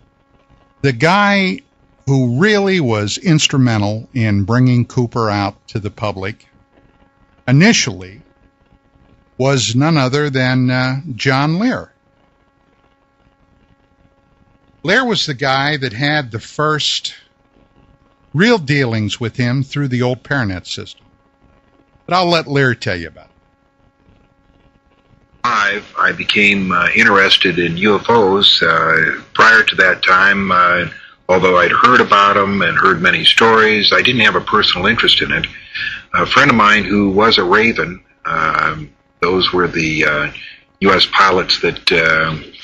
the guy who really was instrumental in bringing Cooper out to the public initially was none other than John Lear. Lear was the guy that had the first real dealings with him through the old Paranet system. But I'll let Lear tell you about it. I became interested in UFOs. Prior to that time, although I'd heard about them and heard many stories, I didn't have a personal interest in it. A friend of mine who was a Raven, those were the U.S. pilots that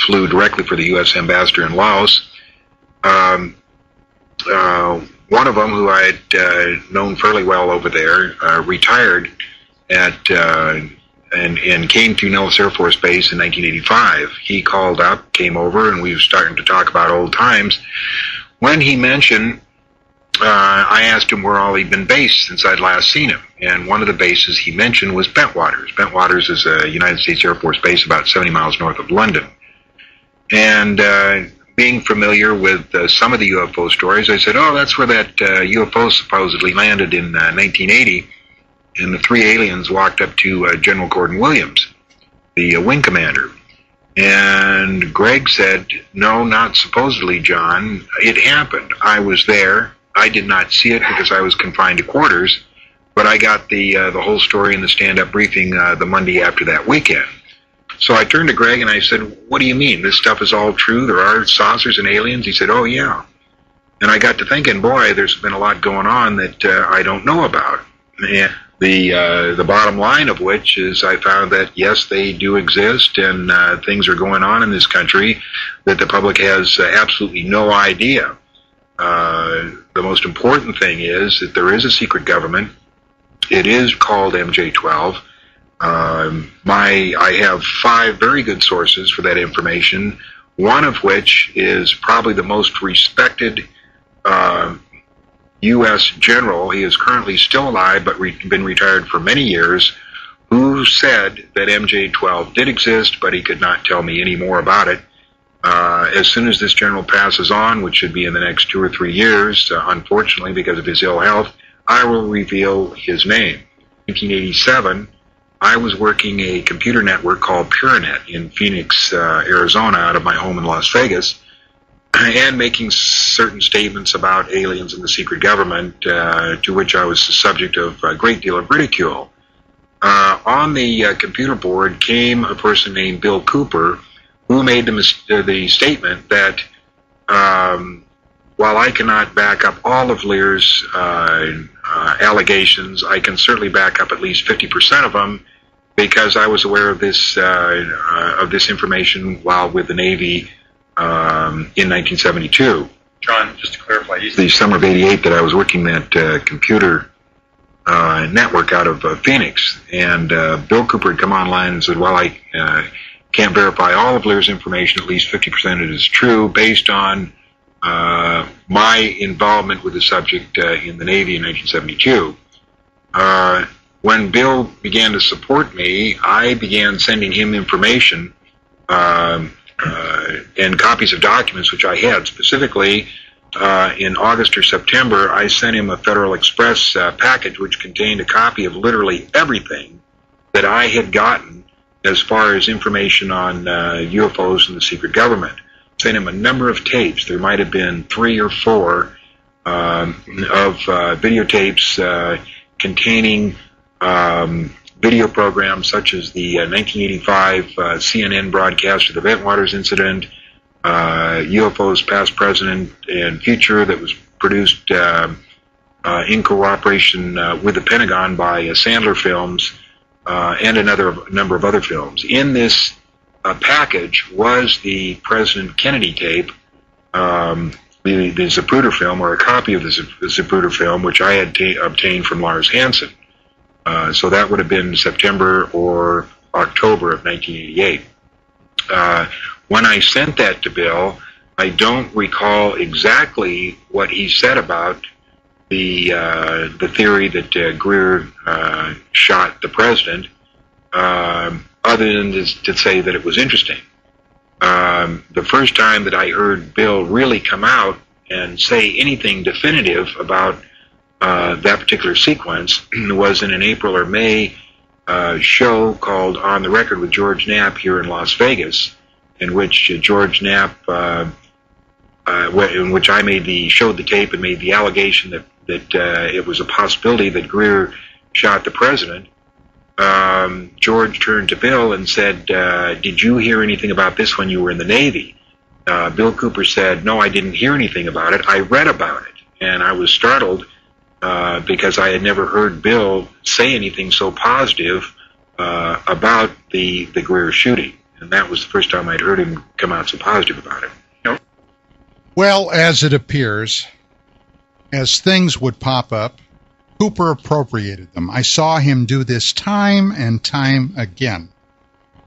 flew directly for the U.S. ambassador in Laos. One of them, who I had known fairly well over there, retired and came to Nellis Air Force Base in 1985. He called up, came over, and we were starting to talk about old times. When he mentioned, I asked him where all he'd been based since I'd last seen him. And one of the bases he mentioned was Bentwaters. Bentwaters is a United States Air Force base about 70 miles north of London. And being familiar with some of the UFO stories, I said, oh, that's where that UFO supposedly landed in 1980, and the three aliens walked up to General Gordon Williams, the wing commander. And Greg said, no, not supposedly, John. It happened. I was there. I did not see it because I was confined to quarters, but I got the whole story in the stand-up briefing the Monday after that weekend. So I turned to Greg and I said, what do you mean? This stuff is all true? There are saucers and aliens? He said, oh, yeah. And I got to thinking, boy, there's been a lot going on that I don't know about. And the bottom line of which is I found that, yes, they do exist, and things are going on in this country that the public has absolutely no idea. The most important thing is that there is a secret government. It is called MJ-12. I have 5 very good sources for that information, one of which is probably the most respected U.S. general. He is currently still alive, but been retired for many years, who said that MJ-12 did exist, but he could not tell me any more about it. As soon as this general passes on, which should be in the next 2 or 3 years, unfortunately because of his ill health, I will reveal his name. In 1987, I was working a computer network called Pyranet in Phoenix, Arizona, out of my home in Las Vegas, and making certain statements about aliens and the secret government, to which I was the subject of a great deal of ridicule. On the computer board came a person named Bill Cooper, who made the statement that while I cannot back up all of Lear's allegations, I can certainly back up at least 50% of them, because I was aware of this information while with the Navy in 1972. John, just to clarify, The summer of '88 that I was working that computer network out of Phoenix, and Bill Cooper had come online and said, well, I can't verify all of Lear's information, at least 50% of it is true, based on my involvement with the subject in the Navy in 1972. When Bill began to support me, I began sending him information and copies of documents which I had. Specifically, in August or September, I sent him a Federal Express package which contained a copy of literally everything that I had gotten as far as information on UFOs and the secret government. Sent him a number of tapes. There might have been 3 or 4 of videotapes containing video programs such as the 1985 CNN broadcast of the Bentwaters incident, UFOs past, present, and future, that was produced in cooperation with the Pentagon by Sandler Films and a number of other films. In this package was the President Kennedy tape, the Zapruder film, or a copy of the Zapruder film, which I had obtained from Lars Hansen. So that would have been September or October of 1988. When I sent that to Bill, I don't recall exactly what he said about the theory that Greer shot the president, other than to say that it was interesting. The first time that I heard Bill really come out and say anything definitive about that particular sequence was in an April or May show called On the Record with George Knapp here in Las Vegas, in which George Knapp, in which I showed the tape and made the allegation that it was a possibility that Greer shot the president. George turned to Bill and said, did you hear anything about this when you were in the Navy? Bill Cooper said, no, I didn't hear anything about it. I read about it, and I was startled because I had never heard Bill say anything so positive about the Greer shooting. And that was the first time I'd heard him come out so positive about it. Well, as it appears, as things would pop up, Cooper appropriated them. I saw him do this time and time again.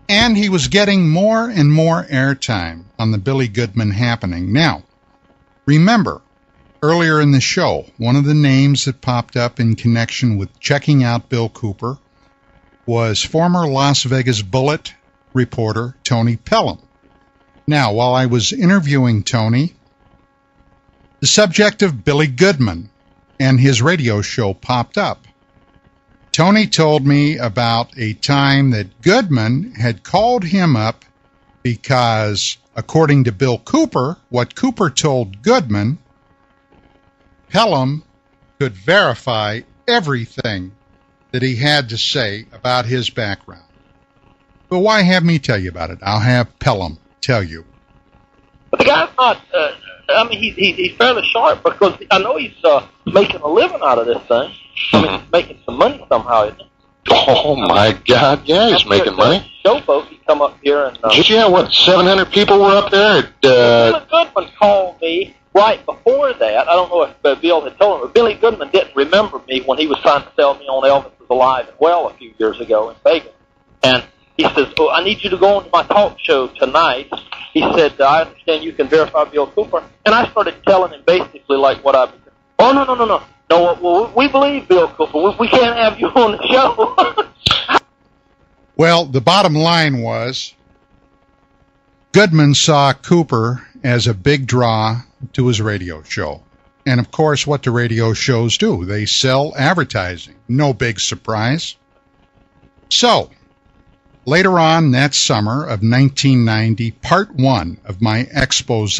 And he was getting more and more airtime on the Billy Goodman happening. Now, remember, earlier in the show, one of the names that popped up in connection with checking out Bill Cooper was former Las Vegas Bullet reporter Tony Pelham. Now, while I was interviewing Tony, the subject of Billy Goodman and his radio show popped up. Tony told me about a time that Goodman had called him up because, according to Bill Cooper, what Cooper told Goodman, Pelham could verify everything that he had to say about his background. But why have me tell you about it? I'll have Pelham tell you. But the guy's not, he's fairly sharp, because I know he's making a living out of this thing. I mean, he's making some money somehow, isn't he? Oh, my God, yeah, he's making money. Showboat, he come up here and... 700 people were up there? Billy Goodman called me right before that. I don't know if Bill had told him, but Billy Goodman didn't remember me when he was trying to sell me on Elvis is Alive and Well a few years ago in Vegas. And he says, oh, I need you to go on to my talk show tonight. He said, I understand you can verify Bill Cooper. And I started telling him basically like what I've been saying. Oh, no. No, well, we believe Bill Cooper. We can't have you on the show. Well, the bottom line was Goodman saw Cooper as a big draw to his radio show. And, of course, what do radio shows do? They sell advertising. No big surprise. So, later on that summer of 1990, part 1 of my expose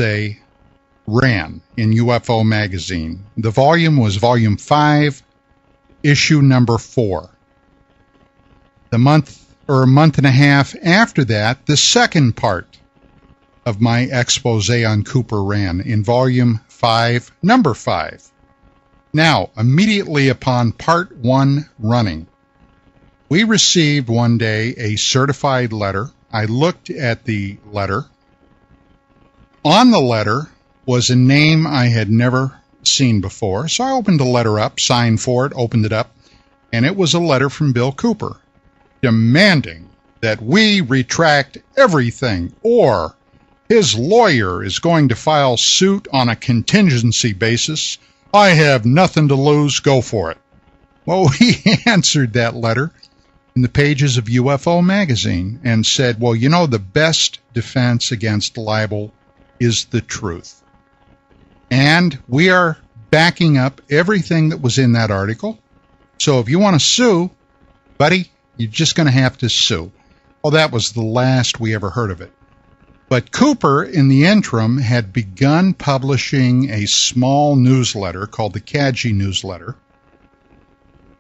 ran in UFO magazine. The volume was volume 5, issue number 4. A month and a half after that, the second part of my expose on Cooper ran in volume 5, number 5. Now, immediately upon part 1 running, we received one day a certified letter. I looked at the letter. On the letter was a name I had never seen before, so I opened the letter up, signed for it, opened it up, and it was a letter from Bill Cooper demanding that we retract everything, or his lawyer is going to file suit on a contingency basis. I have nothing to lose. Go for it. Well, he answered that letter in the pages of UFO magazine and said, well, you know, the best defense against libel is the truth. And we are backing up everything that was in that article. So if you want to sue, buddy, you're just going to have to sue. Well, that was the last we ever heard of it. But Cooper, in the interim, had begun publishing a small newsletter called the Kaji Newsletter.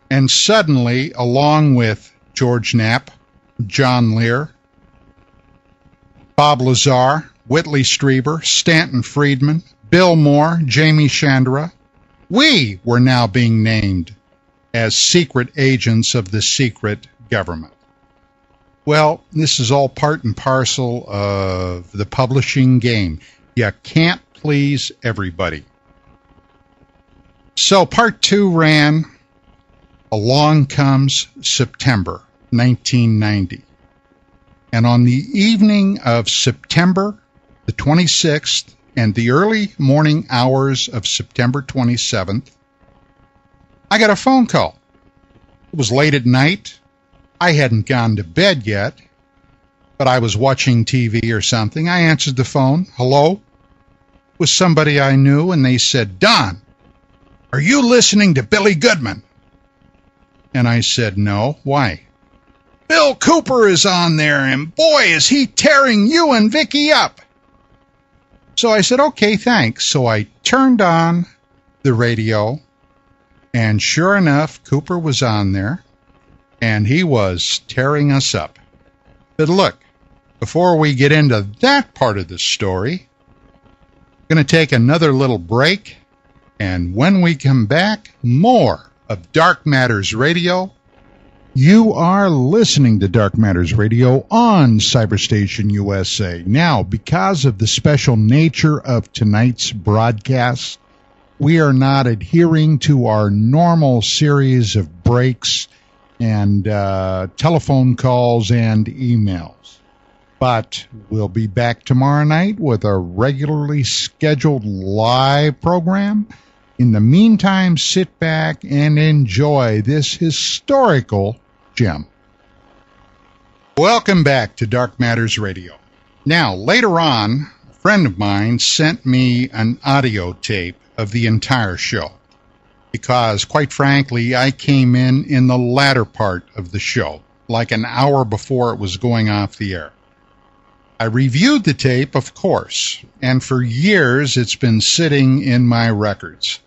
And suddenly, along with George Knapp, John Lear, Bob Lazar, Whitley Strieber, Stanton Friedman, Bill Moore, Jamie Chandra, we were now being named as secret agents of the secret government. Well, this is all part and parcel of the publishing game. You can't please everybody. So part 2 ran. Along comes September 1990. And on the evening of September the 26th and the early morning hours of September 27th, I got a phone call. It was late at night. I hadn't gone to bed yet, but I was watching TV or something. I answered the phone. Hello? It was somebody I knew, and they said, Don, are you listening to Billy Goodman? And I said, no. Why? Bill Cooper is on there, and boy, is he tearing you and Vicky up. So I said, okay, thanks. So I turned on the radio, and sure enough, Cooper was on there, and he was tearing us up. But look, before we get into that part of the story, I'm going to take another little break, and when we come back, more of Dark Matters Radio. You are listening to Dark Matters Radio on Cyberstation USA. Now, because of the special nature of tonight's broadcast, we are not adhering to our normal series of breaks and telephone calls and emails. But we'll be back tomorrow night with a regularly scheduled live program. In the meantime, sit back and enjoy this historical gem. Welcome back to Dark Matters Radio. Now, later on, a friend of mine sent me an audio tape of the entire show because, quite frankly, I came in the latter part of the show, like an hour before it was going off the air. I reviewed the tape, of course, and for years it's been sitting in my records.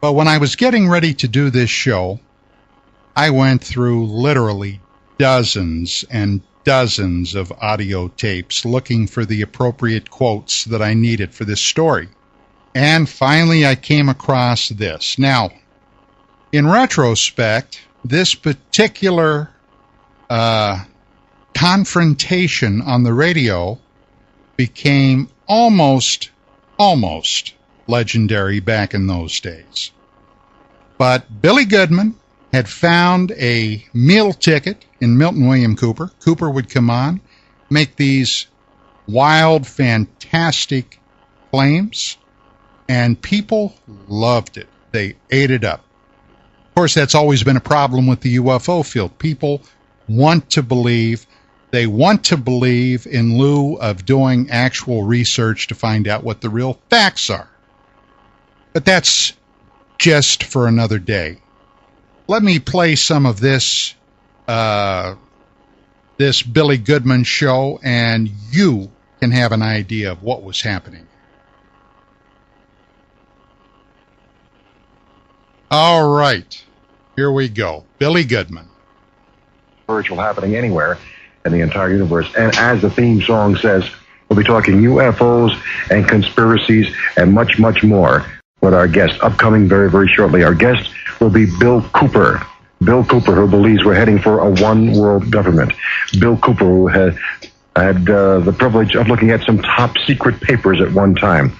But when I was getting ready to do this show, I went through literally dozens and dozens of audio tapes looking for the appropriate quotes that I needed for this story. And finally I came across this. Now, in retrospect, this particular confrontation on the radio became almost legendary back in those days. But Billy Goodman had found a meal ticket in Milton William Cooper. Cooper would come on, make these wild, fantastic claims, and people loved it. They ate it up. Of course, that's always been a problem with the UFO field. People want to believe. They want to believe in lieu of doing actual research to find out what the real facts are. But that's just for another day. Let me play some of this this Billy Goodman show, and you can have an idea of what was happening. All right, here we go. Billy Goodman. spiritual happening anywhere in the entire universe. And as the theme song says, we'll be talking UFOs and conspiracies and much, much more with our guest upcoming very, very shortly. Our guest will be Bill Cooper. Bill Cooper, who believes we're heading for a one-world government. Bill Cooper, who had the privilege of looking at some top secret papers at one time.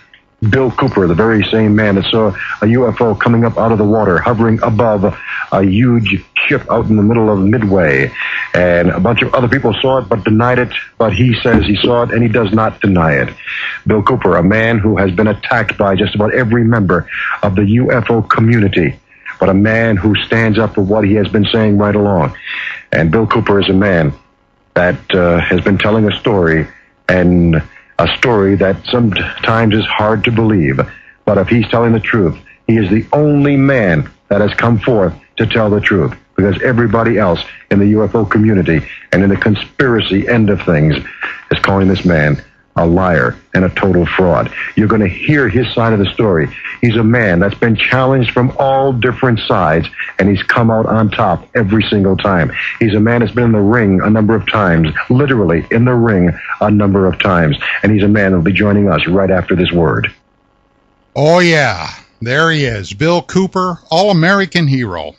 Bill Cooper, the very same man that saw a UFO coming up out of the water, hovering above a huge ship out in the middle of Midway. And a bunch of other people saw it but denied it, but he says he saw it and he does not deny it. Bill Cooper, a man who has been attacked by just about every member of the UFO community, but a man who stands up for what he has been saying right along. And Bill Cooper is a man that has been telling a story, and a story that sometimes is hard to believe. But if he's telling the truth, he is the only man that has come forth to tell the truth, because everybody else in the UFO community and in the conspiracy end of things is calling this man a liar and a total fraud. You're going to hear his side of the story. He's a man that's been challenged from all different sides, and he's come out on top every single time. He's a man that's been in the ring a number of times, literally in the ring a number of times, and he's a man that'll be joining us right after this word. Oh, yeah. There he is. Bill Cooper, all-American hero.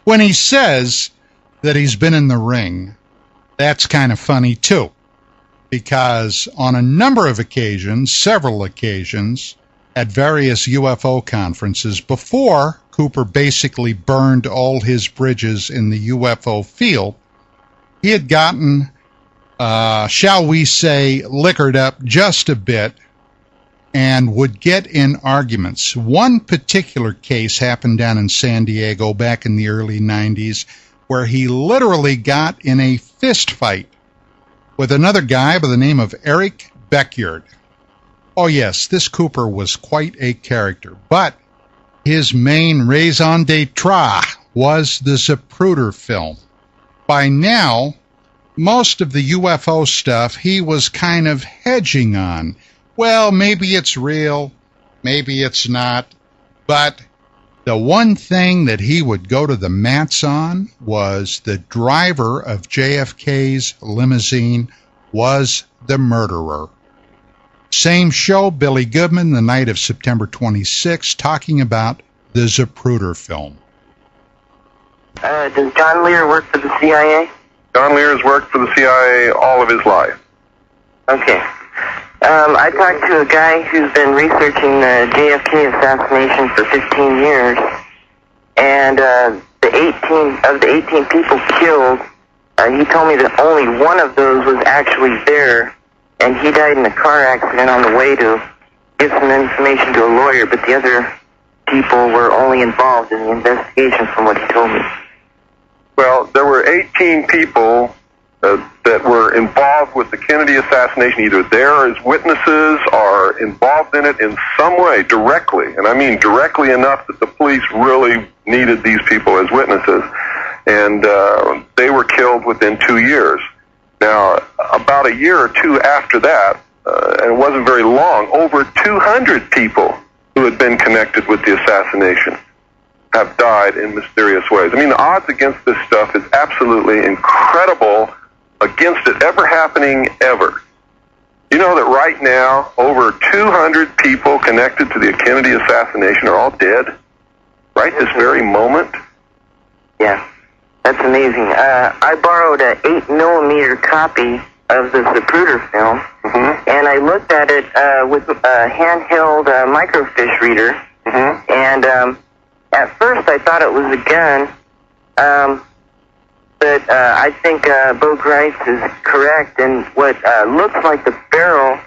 When he says that he's been in the ring, that's kind of funny, too. Because on a number of occasions, several occasions, at various UFO conferences, before Cooper basically burned all his bridges in the UFO field, he had gotten, shall we say, liquored up just a bit and would get in arguments. One particular case happened down in San Diego back in the early 90s where he literally got in a fist fight with another guy by the name of Eric Beckyard. Oh yes, this Cooper was quite a character, but his main raison d'etre was the Zapruder film. By now, most of the UFO stuff he was kind of hedging on. Well, maybe it's real, maybe it's not, but the one thing that he would go to the mats on was the driver of JFK's limousine was the murderer. Same show, Billy Goodman, the night of September 26, talking about the Zapruder film. Does John Lear work for the CIA? John Lear has worked for the CIA all of his life. Okay. I talked to a guy who's been researching the JFK assassination for 15 years, and the 18 people killed, he told me that only one of those was actually there, and he died in a car accident on the way to give some information to a lawyer, but the other people were only involved in the investigation from what he told me. Well, there were 18 people that were involved with the Kennedy assassination, either there as witnesses or involved in it in some way, directly. And I mean directly enough that the police really needed these people as witnesses. And they were killed within 2 years. Now, about a year or two after that, and it wasn't very long, over 200 people who had been connected with the assassination have died in mysterious ways. I mean, the odds against this stuff is absolutely incredible against it ever happening ever. You know that right now, over 200 people connected to the Kennedy assassination are all dead? Right this very moment? Yeah, that's amazing. I borrowed an 8mm copy of the Zapruder film, and I looked at it with a handheld microfiche reader, and at first I thought it was a gun, but I think Bo Grice is correct, and what looks like the barrel,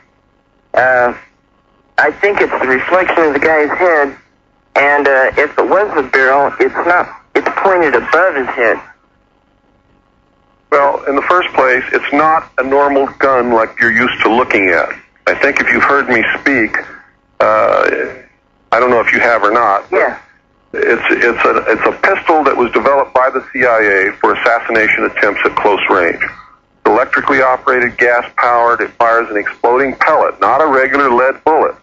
I think it's the reflection of the guy's head, and if it was the barrel, it's pointed above his head. Well, in the first place, it's not a normal gun like you're used to looking at. I think if you've heard me speak, I don't know if you have or not. Yeah. It's a pistol that was developed by the CIA for assassination attempts at close range. Electrically operated, gas-powered, it fires an exploding pellet, not a regular lead bullet.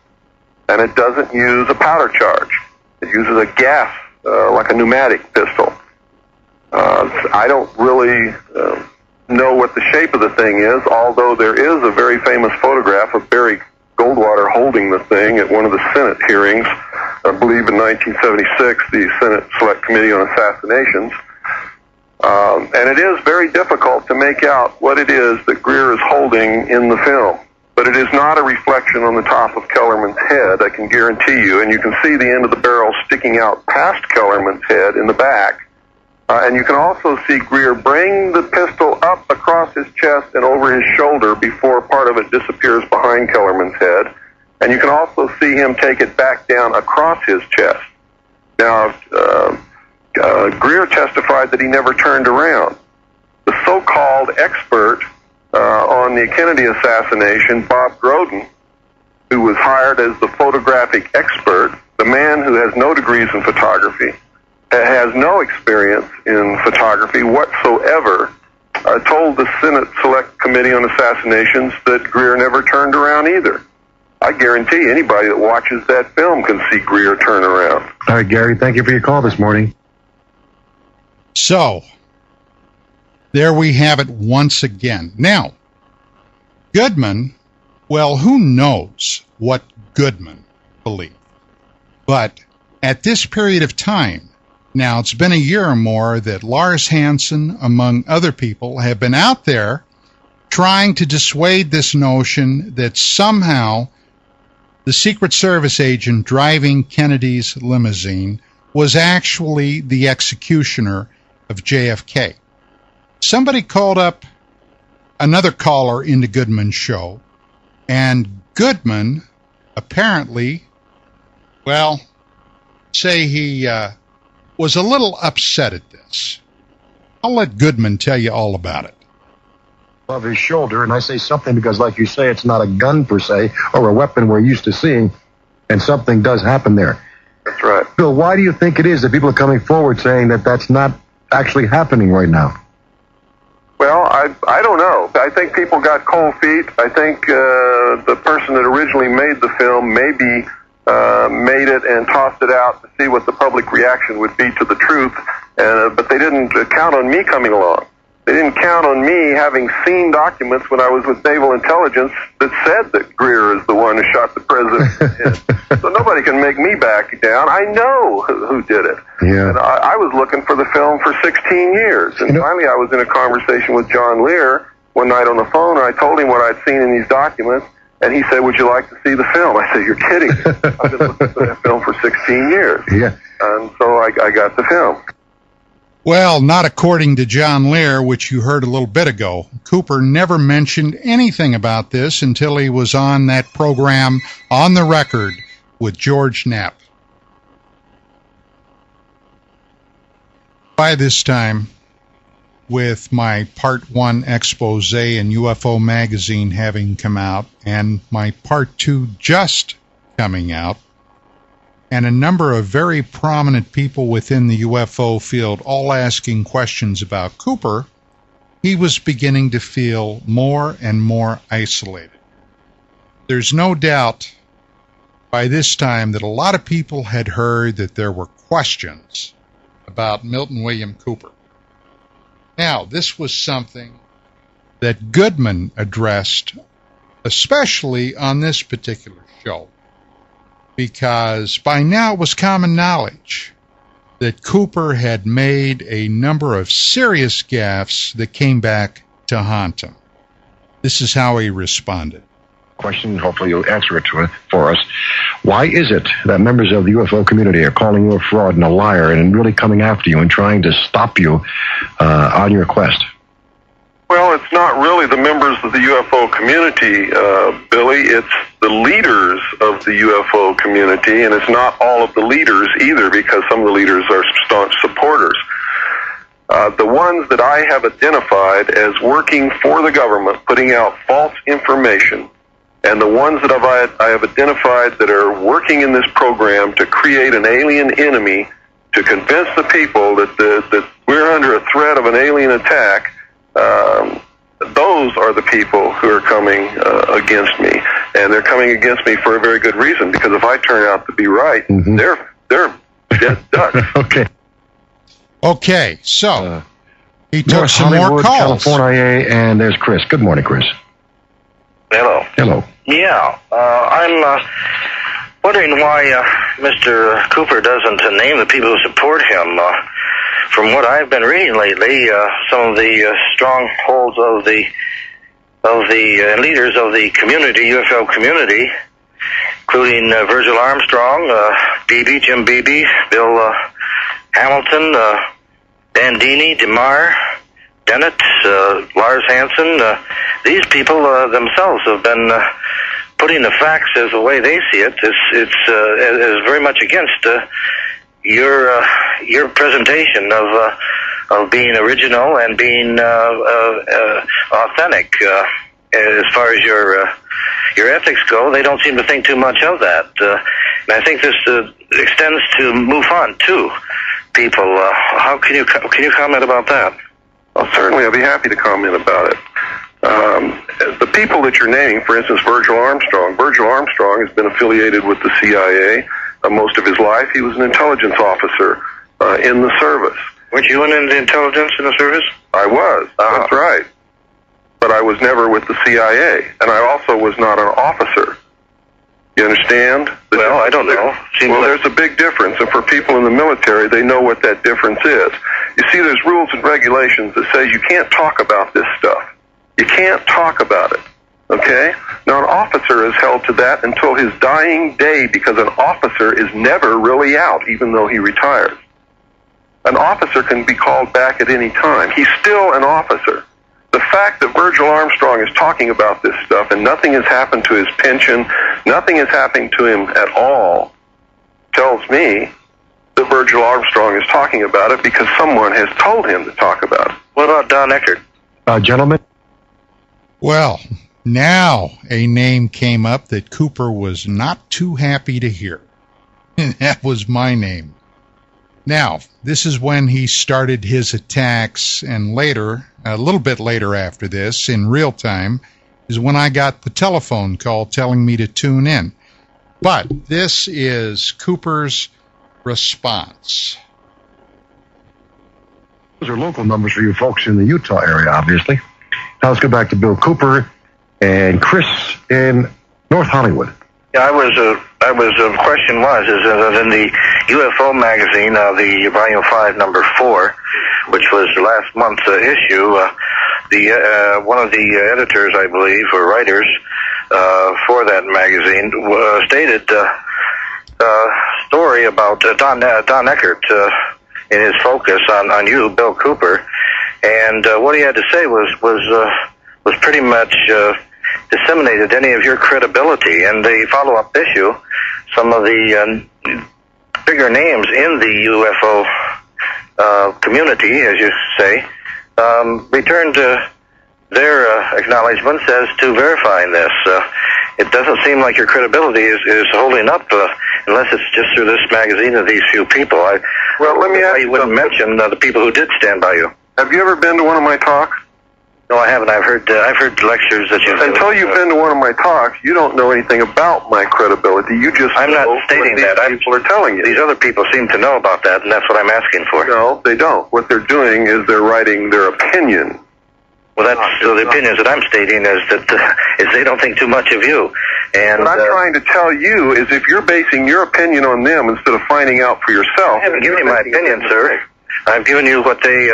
And it doesn't use a powder charge. It uses a gas, like a pneumatic pistol. I don't really know what the shape of the thing is, although there is a very famous photograph of Barry Goldwater holding the thing at one of the Senate hearings, I believe in 1976, the Senate Select Committee on Assassinations. And it is very difficult to make out what it is that Greer is holding in the film. But it is not a reflection on the top of Kellerman's head, I can guarantee you. And you can see the end of the barrel sticking out past Kellerman's head in the back. And you can also see Greer bring the pistol up across his chest and over his shoulder before part of it disappears behind Kellerman's head. And you can also see him take it back down across his chest. Now, Greer testified that he never turned around. The so-called expert on the Kennedy assassination, Bob Groden, who was hired as the photographic expert, the man who has no degrees in photography, has no experience in photography whatsoever, told the Senate Select Committee on Assassinations that Greer never turned around either. I guarantee anybody that watches that film can see Greer turn around. All right, Gary, thank you for your call this morning. So, there we have it once again. Now, Goodman, well, who knows what Goodman believed? But at this period of time, now it's been a year or more that Lars Hansen, among other people, have been out there trying to dissuade this notion that somehow the Secret Service agent driving Kennedy's limousine was actually the executioner of JFK. Somebody called up another caller into Goodman's show, and Goodman apparently, well, say he was a little upset at this. I'll let Goodman tell you all about it. Above his shoulder, and I say something because, like you say, it's not a gun per se or a weapon we're used to seeing, and something does happen there. That's right. Bill, why do you think it is that people are coming forward saying that that's not actually happening right now? Well, I don't know. I think people got cold feet. I think the person that originally made the film maybe made it and tossed it out to see what the public reaction would be to the truth, but they didn't count on me coming along. They didn't count on me having seen documents when I was with Naval Intelligence that said that Greer is the one who shot the president. So nobody can make me back down. I know who did it. Yeah. And I was looking for the film for 16 years. And finally I was in a conversation with John Lear one night on the phone, and I told him what I'd seen in these documents, and he said, "Would you like to see the film?" I said, "You're kidding me. I've been looking for that film for 16 years. Yeah. And so I got the film. Well, not according to John Lear, which you heard a little bit ago. Cooper never mentioned anything about this until he was on that program On the Record with George Knapp. By this time, with my Part 1 expose in UFO Magazine having come out, and my Part 2 just coming out, and a number of very prominent people within the UFO field all asking questions about Cooper, he was beginning to feel more and more isolated. There's no doubt by this time that a lot of people had heard that there were questions about Milton William Cooper. Now, this was something that Goodman addressed, especially on this particular show, because by now it was common knowledge that Cooper had made a number of serious gaffes that came back to haunt him. This is how he responded. Question, hopefully you'll answer it for us. Why is it that members of the UFO community are calling you a fraud and a liar and really coming after you and trying to stop you on your quest? Well, it's not really the members of the UFO community, Billy. It's the leaders of the UFO community, and it's not all of the leaders either, because some of the leaders are staunch supporters. The ones that I have identified as working for the government, putting out false information, and the ones that I have identified that are working in this program to create an alien enemy, to convince the people that we're under a threat of an alien attack, those are the people who are coming against me, and they're coming against me for a very good reason, because if I turn out to be right, they're dead ducks. Okay. Okay, so he took North some more Hollywood, calls. California, and there's Chris. Good morning, Chris. Hello. Hello. Yeah, I'm wondering why Mr. Cooper doesn't name the people who support him. From what I've been reading lately, some of the strongholds of the leaders of the community, UFO community, including Virgil Armstrong, Jim Beebe, Bill Hamilton, Bandini, DeMar, Dennett, Lars Hansen. These people themselves have been putting the facts as the way they see it. It's very much against your presentation of being original and being authentic. As far as your ethics go, they don't seem to think too much of that. And I think this extends to MUFON too. People, how can you comment about that? Well, certainly, I'll be happy to comment about it. The people that you're naming, for instance, Virgil Armstrong has been affiliated with the CIA most of his life. He was an intelligence officer in the service. Weren't you in the intelligence in the service? I was. That's right. But I was never with the CIA, and I also was not an officer. You understand? Well, I don't know. There's a big difference, and for people in the military, they know what that difference is. You see, there's rules and regulations that say you can't talk about this stuff. You can't talk about it, okay? Now, an officer is held to that until his dying day, because an officer is never really out, even though he retires. An officer can be called back at any time. He's still an officer. The fact that Virgil Armstrong is talking about this stuff and nothing has happened to his pension, nothing is happening to him at all, tells me that Virgil Armstrong is talking about it because someone has told him to talk about it. What about Don Ecker? Gentlemen? Well, now a name came up that Cooper was not too happy to hear. And that was my name. Now, this is when he started his attacks, and later, a little bit later after this, in real time, is when I got the telephone call telling me to tune in. But this is Cooper's response. Those are local numbers for you folks in the Utah area, obviously. Now let's go back to Bill Cooper and Chris in North Hollywood. Yeah, the question was in the UFO magazine, the volume 5, number 4, which was last month's issue, one of the editors, I believe, or writers for that magazine stated a story about Don Eckert in his focus on you, Bill Cooper, and what he had to say was pretty much disseminated any of your credibility. And the follow-up issue, some of the bigger names in the UFO community, as you say, returned their acknowledgments as to verifying this. It doesn't seem like your credibility is holding up unless it's just through this magazine and these few people. Let me ask you wouldn't mention the people who did stand by you. Have you ever been to one of my talks? No, I haven't. I've heard lectures that you've... Until you've been to one of my talks, you don't know anything about my credibility. You just I'm not stating that. People are telling you. These other people seem to know about that, and that's what I'm asking for. No, they don't. What they're doing is they're writing their opinion. Well, the opinions that I'm stating is that they don't think too much of you. And what I'm trying to tell you is if you're basing your opinion on them instead of finding out for yourself... I haven't given you my opinion, sir. I've given you what they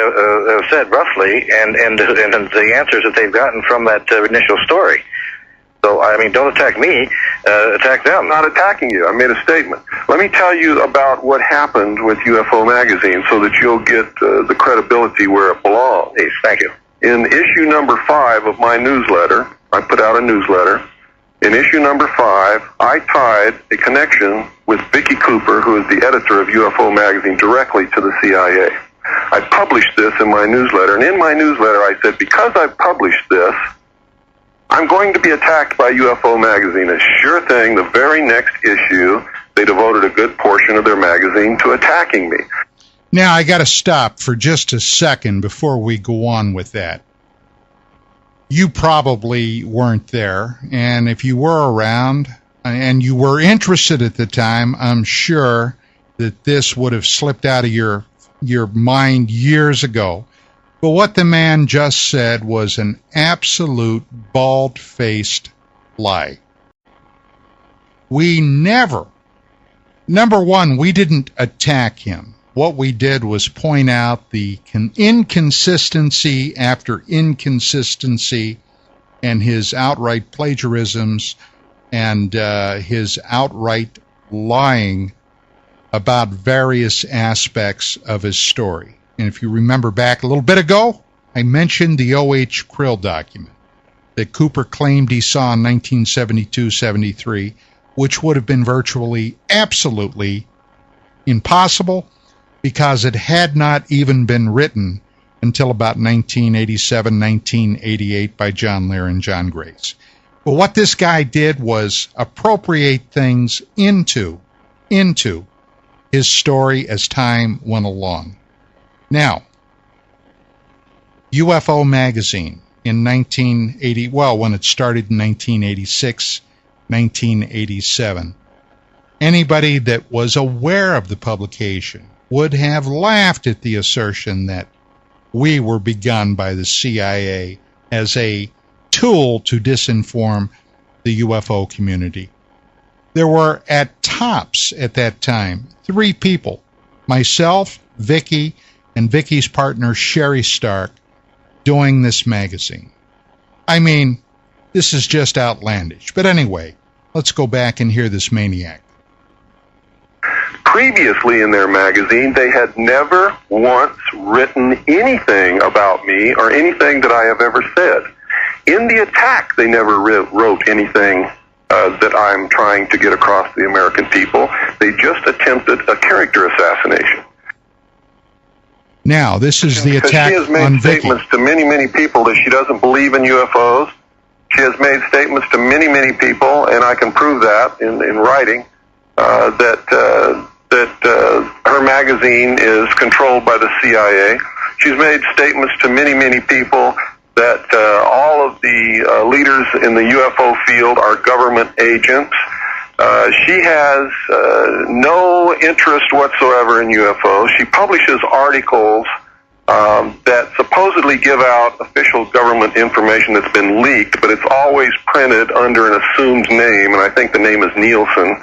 said roughly, and the answers that they've gotten from that initial story. So, I mean, don't attack me, attack them. I'm not attacking you. I made a statement. Let me tell you about what happened with UFO Magazine so that you'll get the credibility where it belongs. Please, thank you. In issue number 5 of my newsletter, I put out a newsletter. In issue number 5, I tied a connection with Vicki Cooper, who is the editor of UFO Magazine, directly to the CIA. I published this in my newsletter, and in my newsletter I said, because I've published this, I'm going to be attacked by UFO Magazine. A sure thing, the very next issue, they devoted a good portion of their magazine to attacking me. Now, I got to stop for just a second before we go on with that. You probably weren't there, and if you were around and you were interested at the time, I'm sure that this would have slipped out of your your mind years ago. But what the man just said was an absolute bald-faced lie. We never, number one, we didn't attack him. What we did was point out the inconsistency after inconsistency and his outright plagiarisms and his outright lying about various aspects of his story. And if you remember back a little bit ago, I mentioned the O.H. Krill document that Cooper claimed he saw in 1972-73, which would have been virtually, absolutely impossible because it had not even been written until about 1987, 1988 by John Lear and John Grace. But what this guy did was appropriate things into his story as time went along. Now, UFO magazine in 1980, well, when it started in 1986, 1987, anybody that was aware of the publication would have laughed at the assertion that we were begun by the CIA as a tool to disinform the UFO community. There were, at tops at that time, 3 people, myself, Vicky, and Vicky's partner, Sherry Stark, doing this magazine. I mean, this is just outlandish. But anyway, let's go back and hear this maniac. Previously in their magazine, they had never once written anything about me or anything that I have ever said. In the attack, they never wrote anything that I'm trying to get across to the American people. They just attempted a character assassination. Now, this is the attack she has made on Vicky. statements to many, many people that she doesn't believe in UFOs. She has made statements to many, many people, and I can prove that in writing, that her magazine is controlled by the CIA. She's made statements to many, many people that all of the leaders in the UFO field are government agents. She has no interest whatsoever in UFOs. She publishes articles that supposedly give out official government information that's been leaked, but it's always printed under an assumed name, and I think the name is Nielsen.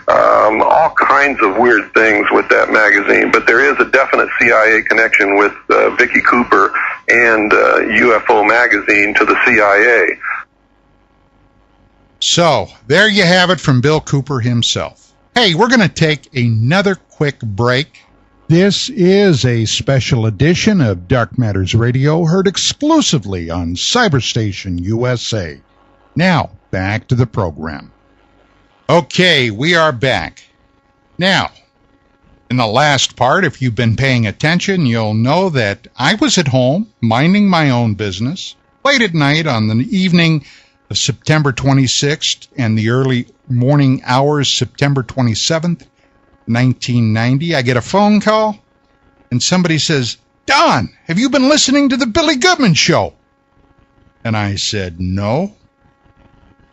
All kinds of weird things with that magazine, but there is a definite CIA connection with Vicky Cooper and UFO magazine to the CIA. So, there you have it from Bill Cooper himself. Hey, we're going to take another quick break. This is a special edition of Dark Matters Radio, heard exclusively on Cyberstation USA. Now, back to the program. Okay, we are back. Now, in the last part, if you've been paying attention, you'll know that I was at home, minding my own business, late at night on the evening of September 26th and the early morning hours, September 27th, 1990. I get a phone call, and somebody says, "Don, have you been listening to the Billy Goodman Show?" And I said, "No."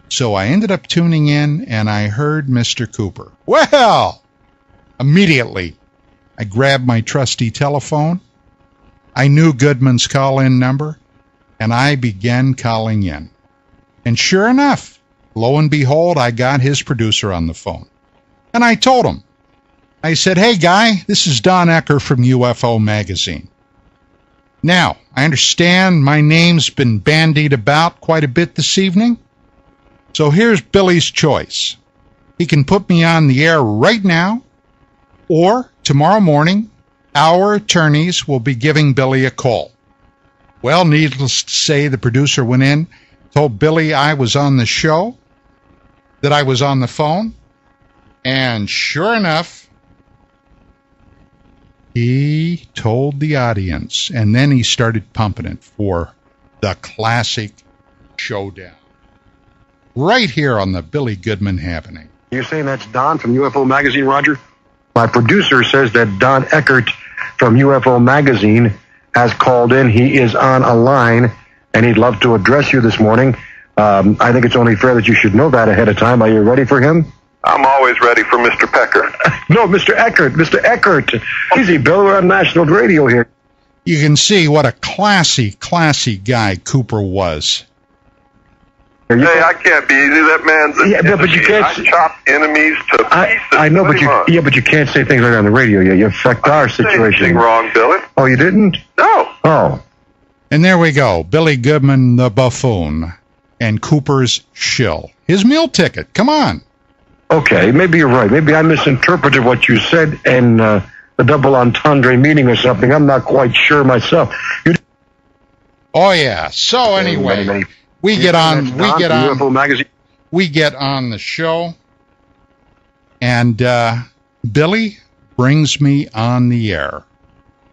So I ended up tuning in, and I heard Mr. Cooper. Well, immediately, I grabbed my trusty telephone. I knew Goodman's call-in number, and I began calling in. And sure enough, lo and behold, I got his producer on the phone. And I told him, I said, "Hey, guy, this is Don Ecker from UFO Magazine. Now, I understand my name's been bandied about quite a bit this evening. So here's Billy's choice. He can put me on the air right now, or tomorrow morning, our attorneys will be giving Billy a call." Well, needless to say, the producer went in, told Billy I was on the show, that I was on the phone, and sure enough, he told the audience, and then he started pumping it for the classic showdown. Right here on the Billy Goodman Happening. You're saying that's Don from UFO Magazine, Roger? My producer says that Don Eckert from UFO Magazine has called in. He is on a line, and he'd love to address you this morning. I think it's only fair that you should know that ahead of time. Are you ready for him? I'm always ready for Mr. Pecker. No, Mr. Eckert. Mr. Eckert. Easy, Bill. We're on national radio here. You can see what a classy guy Cooper was. Hey, I can't be easy. That man's an Yeah, but you can't. I chop enemies to pieces. I know, but you can't say things like that on the radio. You affect our situation. Anything wrong, Billy? Oh, you didn't? No. Oh. And there we go. Billy Goodman, the buffoon, and Cooper's shill. His meal ticket. Come on. Okay, maybe you're right. Maybe I misinterpreted what you said and the double entendre meaning or something. I'm not quite sure myself. Oh yeah. So anyway, we get on the show, and Billy brings me on the air.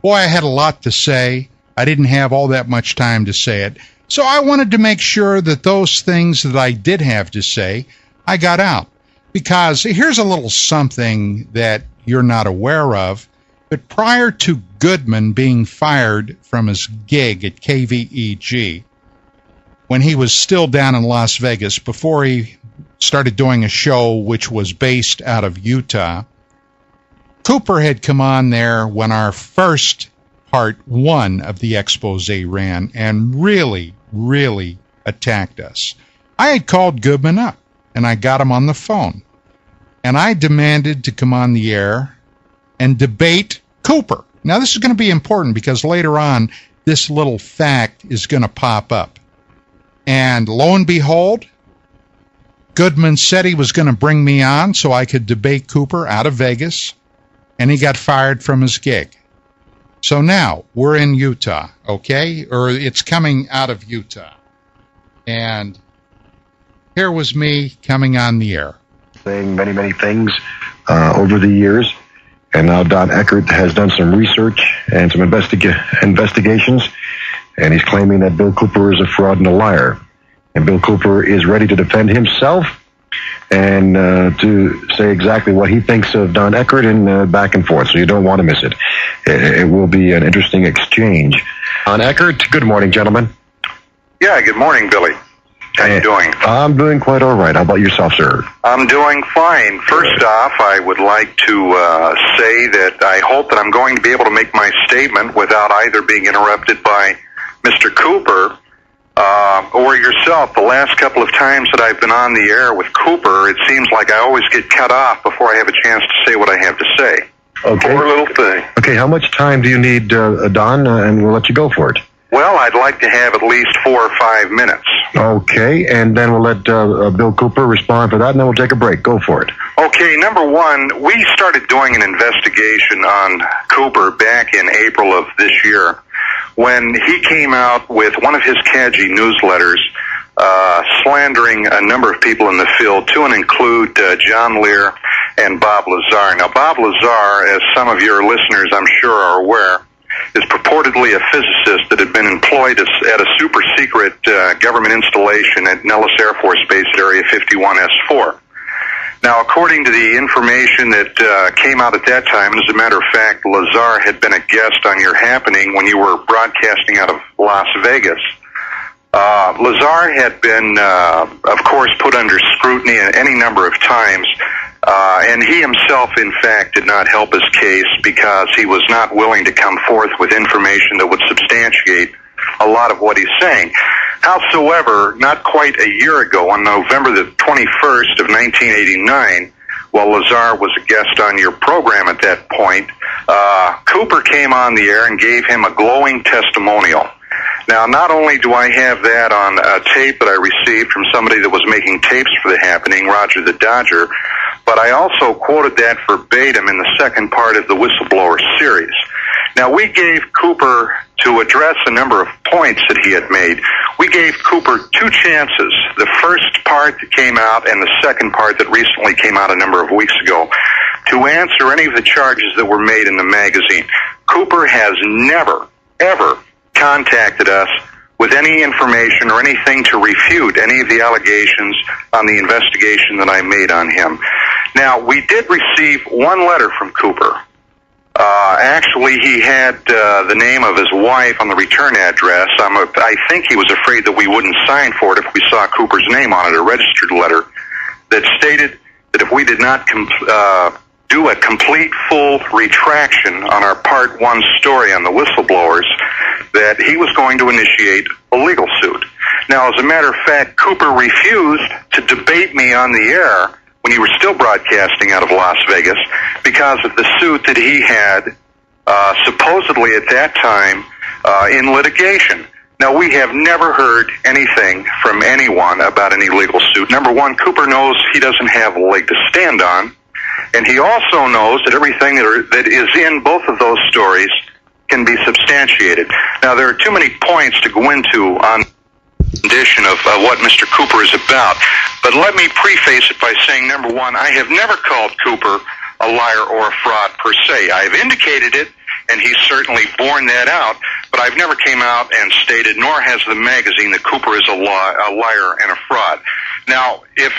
Boy, I had a lot to say. I didn't have all that much time to say it, so I wanted to make sure that those things that I did have to say, I got out. Because here's a little something that you're not aware of, but prior to Goodman being fired from his gig at KVEG, when he was still down in Las Vegas, before he started doing a show which was based out of Utah, Cooper had come on there when our first part 1 of the expose ran and really attacked us. I had called Goodman up, and I got him on the phone. And I demanded to come on the air and debate Cooper. Now, this is going to be important because later on, this little fact is going to pop up. And lo and behold, Goodman said he was going to bring me on so I could debate Cooper out of Vegas, and he got fired from his gig. So now, we're in Utah, okay? Or it's coming out of Utah. And here was me coming on the air. Saying many things over the years, and now Don Eckert has done some research and some investigations, and he's claiming that Bill Cooper is a fraud and a liar. And Bill Cooper is ready to defend himself and to say exactly what he thinks of Don Eckert and back and forth, so you don't want to miss it. It will be an interesting exchange. Don Eckert, good morning, gentlemen. Yeah, good morning, Billy. How you doing? I'm doing quite all right. How about yourself, sir? I'm doing fine. First off, I would like to say that I hope that I'm going to be able to make my statement without either being interrupted by Mr. Cooper or yourself. The last couple of times that I've been on the air with Cooper, it seems like I always get cut off before I have a chance to say what I have to say. Okay. Poor little thing. Okay, how much time do you need, Don, and we'll let you go for it. Well, I'd like to have at least 4 or 5 minutes. Okay, and then we'll let Bill Cooper respond for that, and then we'll take a break. Go for it. Okay, number one, we started doing an investigation on Cooper back in April of this year when he came out with one of his cadgy newsletters slandering a number of people in the field, to and include John Lear and Bob Lazar. Now, Bob Lazar, as some of your listeners I'm sure are aware, is purportedly a physicist that had been employed at a super-secret government installation at Nellis Air Force Base at Area 51S4. Now, according to the information that came out at that time, and as a matter of fact, Lazar had been a guest on your happening when you were broadcasting out of Las Vegas. Lazar had been, of course, put under scrutiny any number of times, and he himself, in fact, did not help his case because he was not willing to come forth with information that would substantiate a lot of what he's saying. Howsoever, not quite a year ago, on November the 21st of 1989, while Lazar was a guest on your program at that point, Cooper came on the air and gave him a glowing testimonial. Now, not only do I have that on a tape that I received from somebody that was making tapes for the happening, Roger the Dodger, but I also quoted that verbatim in the second part of the Whistleblower series. Now, we gave Cooper, to address a number of points that he had made, we gave Cooper 2 chances. The first part that came out and the second part that recently came out a number of weeks ago, to answer any of the charges that were made in the magazine. Cooper has never, ever contacted us with any information or anything to refute any of the allegations on the investigation that I made on him. Now, we did receive one letter from Cooper. Actually, he had the name of his wife on the return address. I think he was afraid that we wouldn't sign for it if we saw Cooper's name on it, a registered letter that stated that if we did not do a complete, full retraction on our Part 1 story on the whistleblowers, that he was going to initiate a legal suit. Now, as a matter of fact, Cooper refused to debate me on the air when he was still broadcasting out of Las Vegas because of the suit that he had supposedly at that time in litigation. Now, we have never heard anything from anyone about any legal suit. Number one, Cooper knows he doesn't have a leg to stand on, and he also knows that everything that is in both of those stories can be substantiated. Now, there are too many points to go into on the condition of what Mr. Cooper is about, but let me preface it by saying, number one, I have never called Cooper a liar or a fraud per se. I have indicated it, and he's certainly borne that out, but I've never came out and stated, nor has the magazine, that Cooper is a liar and a fraud. Now, if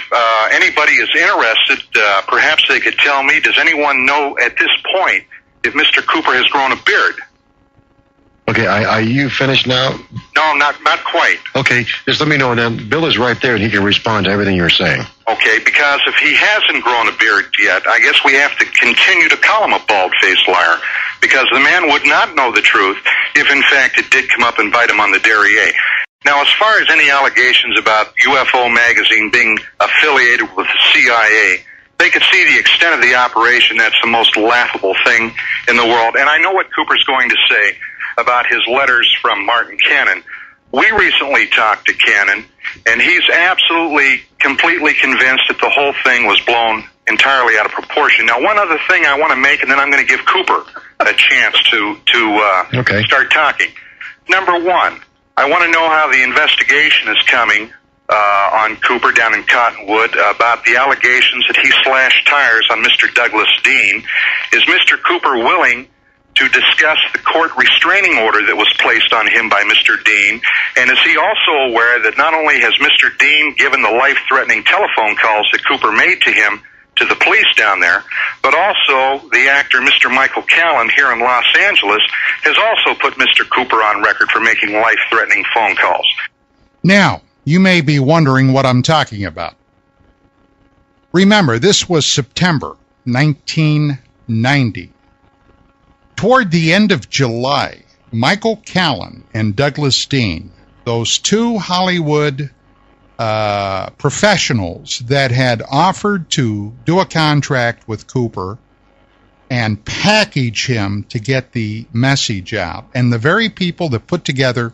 anybody is interested, perhaps they could tell me, does anyone know at this point if Mr. Cooper has grown a beard? Okay, are you finished now? No, not quite. Okay, just let me know, and then Bill is right there, and he can respond to everything you're saying. Okay, because if he hasn't grown a beard yet, I guess we have to continue to call him a bald-faced liar, because the man would not know the truth if, in fact, it did come up and bite him on the derriere. Now, as far as any allegations about UFO magazine being affiliated with the CIA, they could see the extent of the operation. That's the most laughable thing in the world. And I know what Cooper's going to say about his letters from Martin Cannon. We recently talked to Cannon, and he's absolutely, completely convinced that the whole thing was blown entirely out of proportion. Now, one other thing I want to make, and then I'm going to give Cooper a chance to start talking. Number one, I want to know how the investigation is coming on Cooper down in Cottonwood about the allegations that he slashed tires on Mr. Douglas Dean. Is Mr. Cooper willing to discuss the court restraining order that was placed on him by Mr. Dean? And is he also aware that not only has Mr. Dean given the life-threatening telephone calls that Cooper made to him, to the police down there, but also the actor Mr. Michael Callan here in Los Angeles has also put Mr. Cooper on record for making life-threatening phone calls. Now, you may be wondering what I'm talking about. Remember, this was September 1990. Toward the end of July, Michael Callan and Douglas Dean, those two Hollywood professionals that had offered to do a contract with Cooper and package him to get the message out, and the very people that put together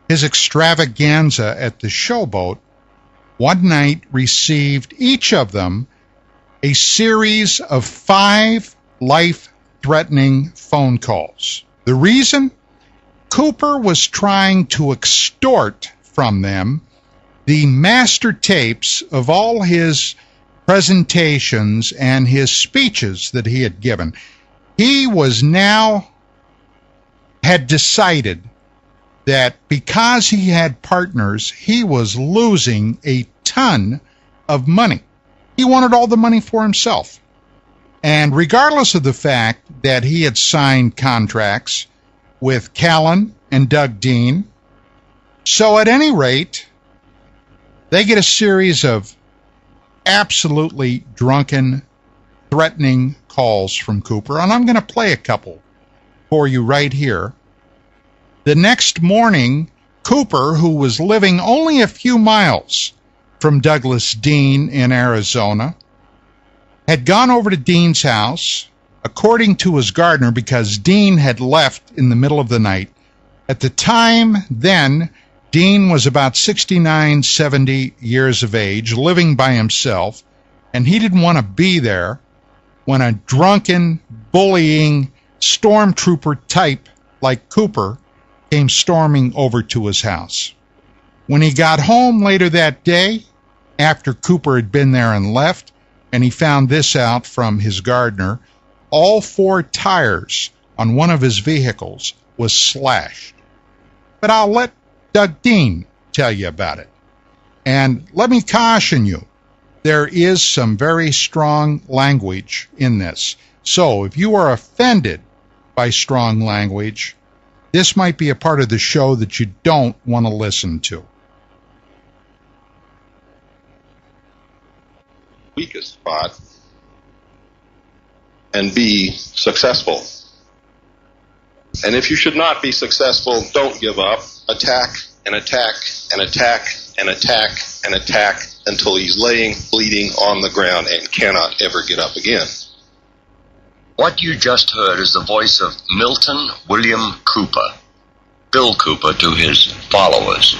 his extravaganza at the Showboat, one night received, each of them, a series of 5 life-threatening phone calls. The reason? Cooper was trying to extort from them the master tapes of all his presentations and his speeches that he had given. He had decided that because he had partners, he was losing a ton of money. He wanted all the money for himself. And regardless of the fact that he had signed contracts with Callan and Doug Dean, so at any rate, they get a series of absolutely drunken, threatening calls from Cooper, and I'm going to play a couple for you right here. The next morning, Cooper, who was living only a few miles from Douglas Dean in Arizona, had gone over to Dean's house, according to his gardener, because Dean had left in the middle of the night. At the time then, Dean was about 69, 70 years of age, living by himself, and he didn't want to be there when a drunken, bullying stormtrooper type like Cooper came storming over to his house. When he got home later that day, after Cooper had been there and left, and he found this out from his gardener, all 4 tires on one of his vehicles was slashed. But I'll let Doug Dean tell you about it. And let me caution you, there is some very strong language in this. So if you are offended by strong language, this might be a part of the show that you don't want to listen to. Weakest spot and be successful. And if you should not be successful, don't give up. Attack and attack and attack and attack and attack until he's laying bleeding on the ground and cannot ever get up again. What you just heard is the voice of Milton William Cooper, Bill Cooper to his followers.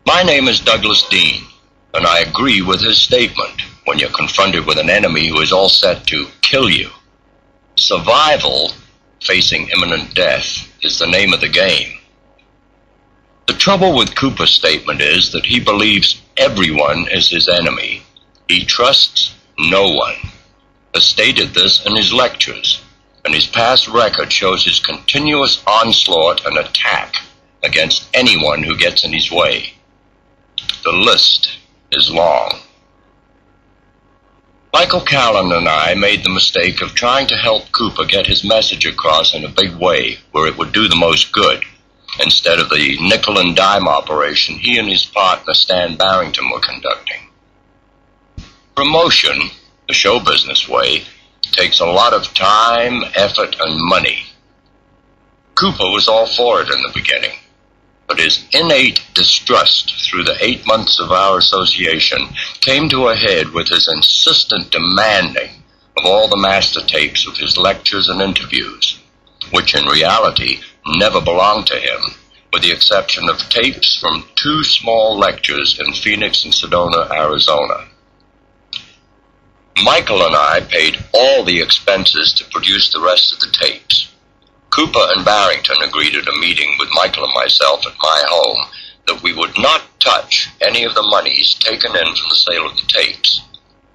My name is Douglas Dean, and I agree with his statement when you're confronted with an enemy who is all set to kill you. Survival, facing imminent death, is the name of the game. The trouble with Cooper's statement is that he believes everyone is his enemy. He trusts no one. Has stated this in his lectures, and his past record shows his continuous onslaught and attack against anyone who gets in his way. The list is long. Michael Callan and I made the mistake of trying to help Cooper get his message across in a big way where it would do the most good, instead of the nickel and dime operation he and his partner Stan Barrington were conducting. Promotion, the show business way, takes a lot of time, effort, and money. Cooper was all for it in the beginning, but his innate distrust through the 8 months of our association came to a head with his insistent demanding of all the master tapes of his lectures and interviews, which in reality never belonged to him, with the exception of tapes from 2 small lectures in Phoenix and Sedona, Arizona. Michael and I paid all the expenses to produce the rest of the tapes. Cooper and Barrington agreed at a meeting with Michael and myself at my home that we would not touch any of the monies taken in from the sale of the tapes,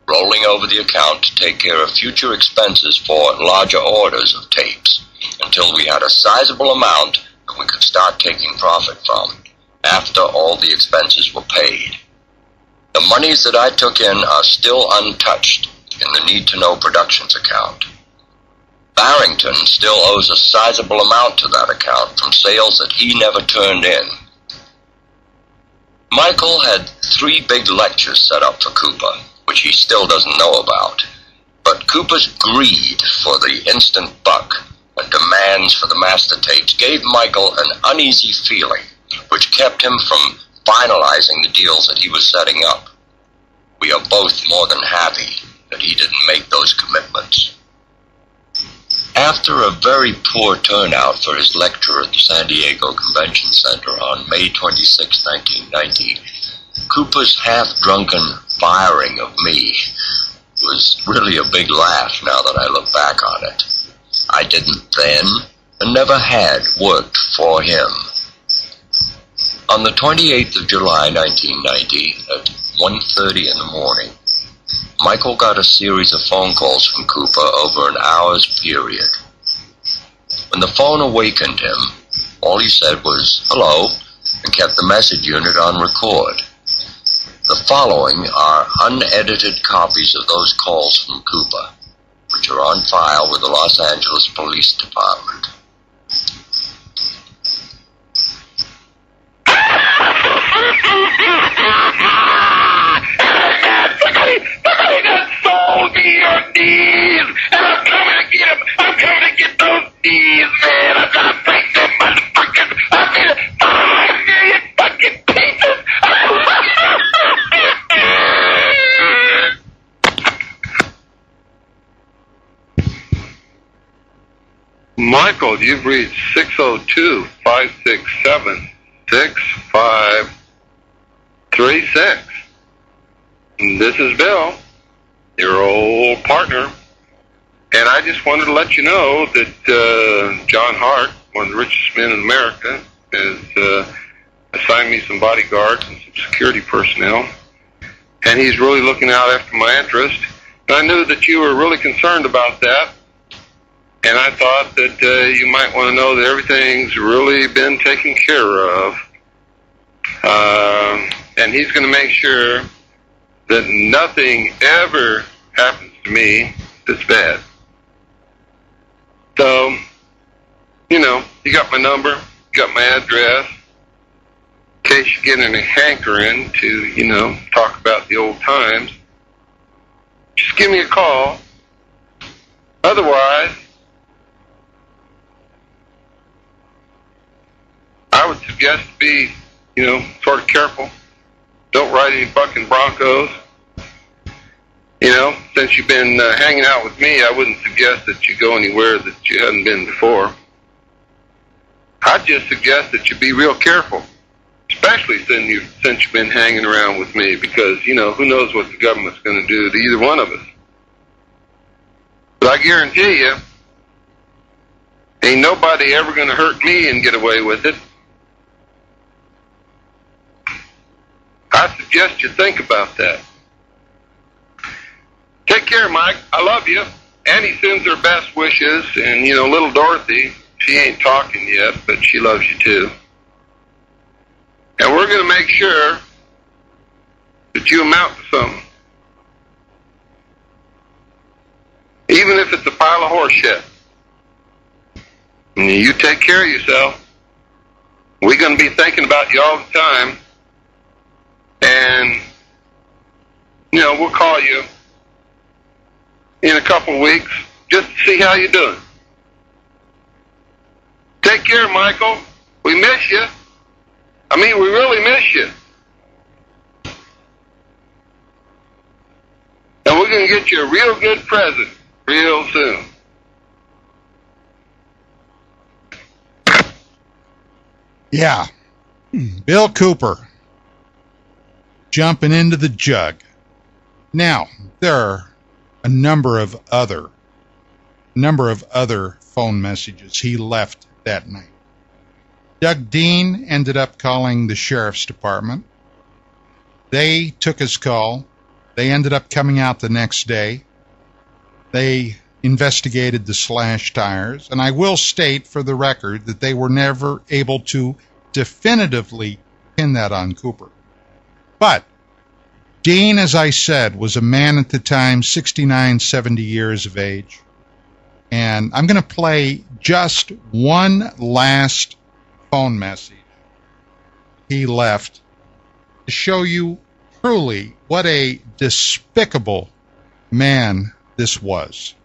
rolling over the account to take care of future expenses for larger orders of tapes until we had a sizable amount that we could start taking profit from after all the expenses were paid. The monies that I took in are still untouched in the Need to Know Productions account. Barrington still owes a sizable amount to that account from sales that he never turned in. Michael had 3 big lectures set up for Cooper, which he still doesn't know about. But Cooper's greed for the instant buck and demands for the master tapes gave Michael an uneasy feeling, which kept him from finalizing the deals that he was setting up. We are both more than happy that he didn't make those commitments. After a very poor turnout for his lecture at the San Diego Convention Center on May 26, 1990, Cooper's half-drunken firing of me was really a big laugh now that I look back on it. I didn't then, and never had, worked for him. On the 28th of July, 1990, at 1:30 in the morning, Michael got a series of phone calls from Cooper over an hour's period. When the phone awakened him, all he said was, "Hello," and kept the message unit on record. The following are unedited copies of those calls from Cooper, which are on file with the Los Angeles Police Department. Somebody done sold me your knees, and I'm coming to get them. I'm coming to get those knees, man. I'm gonna break them motherfuckers. I mean, 5 million fucking pieces. Michael, you've reached 602-567-6536. This is Bill, your old partner, and I just wanted to let you know that John Hart, one of the richest men in America, has assigned me some bodyguards and some security personnel, and he's really looking out after my interest. And I knew that you were really concerned about that, and I thought that you might want to know that everything's really been taken care of, and he's going to make sure that nothing ever happens to me that's bad. So, you got my number, you got my address, in case you get any hankering to, talk about the old times. Just give me a call. Otherwise, I would suggest to be, sort of careful. Don't ride any bucking Broncos. Since you've been hanging out with me, I wouldn't suggest that you go anywhere that you hadn't been before. I'd just suggest that you be real careful, especially since you've been hanging around with me, because, who knows what the government's going to do to either one of us. But I guarantee you, ain't nobody ever going to hurt me and get away with it. I suggest you think about that. Take care, Mike. I love you. Annie sends her best wishes, and, little Dorothy, she ain't talking yet, but she loves you too. And we're going to make sure that you amount to something. Even if it's a pile of horse shit. And you take care of yourself. We're going to be thinking about you all the time. And, we'll call you in a couple of weeks just to see how you're doing. Take care, Michael. We miss you. We really miss you. And we're going to get you a real good present real soon. Yeah. Bill Cooper jumping into the jug. Now, there are a number of other phone messages he left that night. Doug Dean ended up calling the sheriff's department. They took his call. They ended up coming out the next day. They investigated the slashed tires, and I will state for the record that they were never able to definitively pin that on Cooper. But Dean, as I said, was a man at the time, 69, 70 years of age. And I'm going to play just one last phone message he left to show you truly what a despicable man this was.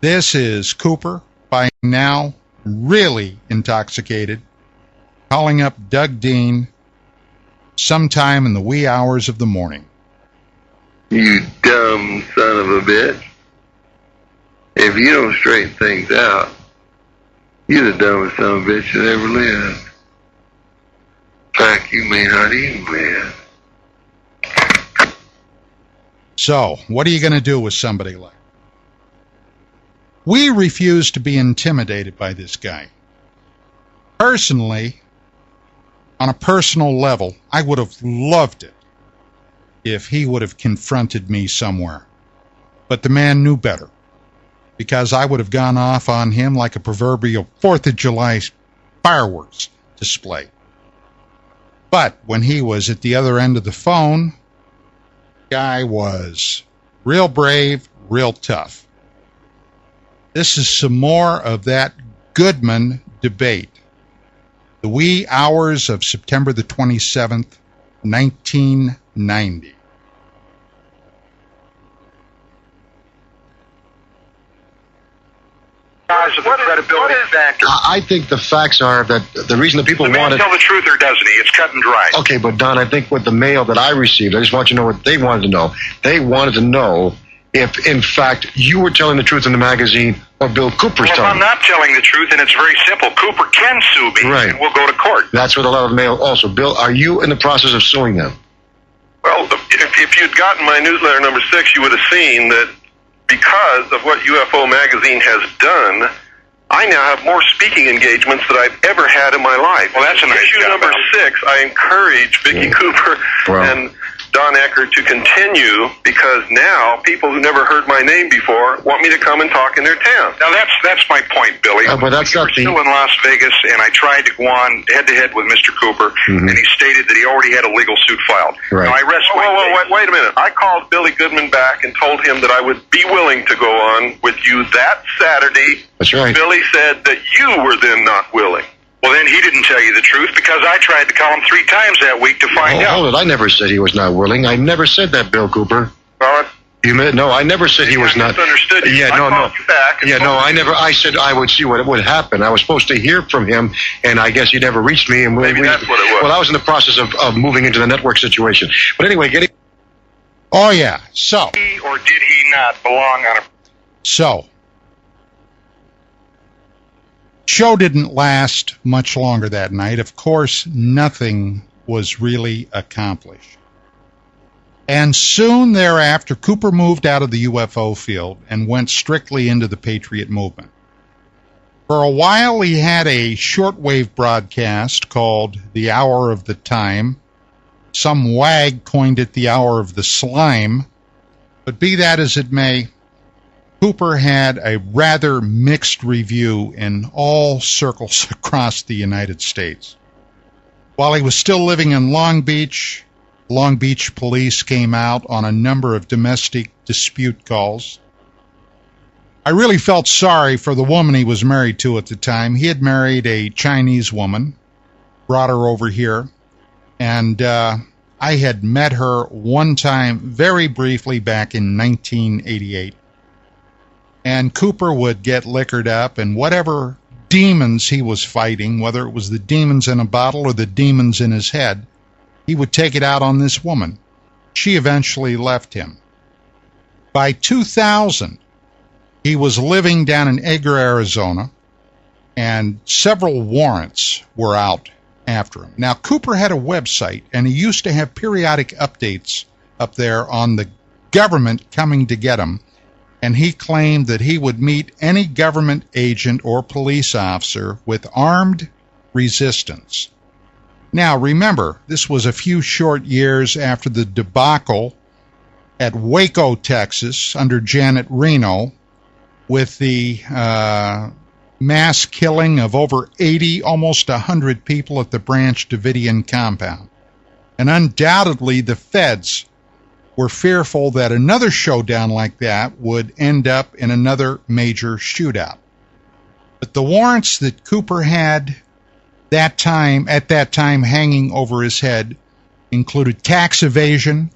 This is Cooper, by now really intoxicated, calling up Doug Dean sometime in the wee hours of the morning. You dumb son of a bitch. If you don't straighten things out, you're the dumbest son of a bitch that ever lived. In fact, you may not even live. So, what are you going to do with somebody like that? We refuse to be intimidated by this guy. Personally, on a personal level, I would have loved it if he would have confronted me somewhere. But the man knew better, because I would have gone off on him like a proverbial 4th of July fireworks display. But when he was at the other end of the phone, the guy was real brave, real tough. This is some more of that Goodman debate. The wee hours of September the 27th, 1990. Of the credibility factor. I think the facts are that the reason that people the man wanted... tell the truth or doesn't he? It's cut and dry. Okay, but Don, I think with the mail that I received, I just want you to know what they wanted to know. They wanted to know if, in fact, you were telling the truth in the magazine or Bill Cooper's Well, if telling. I'm not telling the truth, and it's very simple, Cooper can sue me, Right. and we'll go to court. That's what a lot of mail also. Bill, are you in the process of suing them? Well, if you'd gotten my newsletter number 6, you would have seen that because of what UFO Magazine has done, I now have more speaking engagements than I've ever had in my life. Well, that's a nice issue number 6. I encourage Vicki Cooper and Don Ecker to continue, because now people who never heard my name before want me to come and talk in their town. Now that's my point, Billy. But that's we were still in Las Vegas, and I tried to go on head-to-head with Mr. Cooper, and he stated that he already had a legal suit filed. Right. Now, I rest wait a minute. I called Billy Goodman back and told him that I would be willing to go on with you that Saturday. That's right. Billy said that you were then not willing. Well, then he didn't tell you the truth, because I tried to call him 3 times that week to find out. Hold it. I never said he was not willing. I never said that, Bill Cooper. Well, No, I never said he was not. Misunderstood you. Yeah, I no. called you back and Yeah, no, told I never. I said I would see what would happen. I was supposed to hear from him, and I guess he never reached me. And Maybe that's what it was. Well, I was in the process of moving into the network situation. But anyway, getting. Oh, yeah. So. Or did he not belong on a... So. Show didn't last much longer that night. Of course, nothing was really accomplished. And soon thereafter, Cooper moved out of the UFO field and went strictly into the Patriot movement. For a while, he had a shortwave broadcast called The Hour of the Time. Some wag coined it the Hour of the Slime. But be that as it may, Cooper had a rather mixed review in all circles across the United States. While he was still living in Long Beach police came out on a number of domestic dispute calls. I really felt sorry for the woman he was married to at the time. He had married a Chinese woman, brought her over here, and I had met her one time very briefly back in 1988. And Cooper would get liquored up, and whatever demons he was fighting, whether it was the demons in a bottle or the demons in his head, he would take it out on this woman. She eventually left him. By 2000, he was living down in Ecker, Arizona, and several warrants were out after him. Now, Cooper had a website, and he used to have periodic updates up there on the government coming to get him, and he claimed that he would meet any government agent or police officer with armed resistance. Now, remember, this was a few short years after the debacle at Waco, Texas, under Janet Reno, with the mass killing of over 80, almost 100 people at the Branch Davidian compound. And undoubtedly, the feds were fearful that another showdown like that would end up in another major shootout. But the warrants that Cooper had at that time hanging over his head included tax evasion,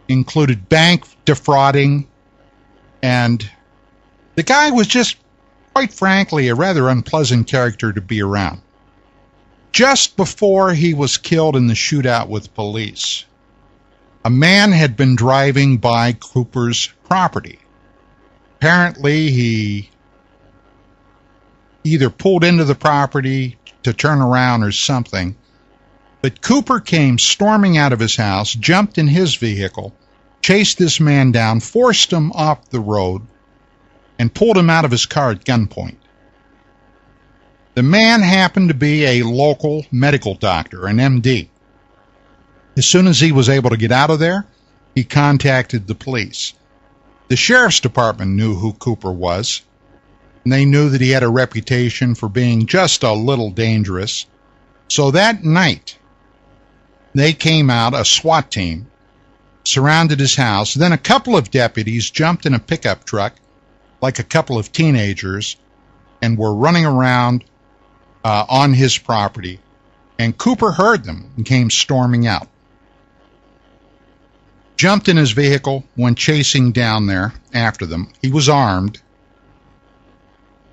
included bank defrauding, and the guy was just, quite frankly, a rather unpleasant character to be around. Just before he was killed in the shootout with police, a man had been driving by Cooper's property. Apparently, he either pulled into the property to turn around or something, but Cooper came storming out of his house, jumped in his vehicle, chased this man down, forced him off the road, and pulled him out of his car at gunpoint. The man happened to be a local medical doctor, an MD. As soon as he was able to get out of there, he contacted the police. The sheriff's department knew who Cooper was, and they knew that he had a reputation for being just a little dangerous. So that night, they came out, a SWAT team, surrounded his house. Then a couple of deputies jumped in a pickup truck, like a couple of teenagers, and were running around on his property. And Cooper heard them and came storming out. Jumped in his vehicle, went chasing down there after them. He was armed.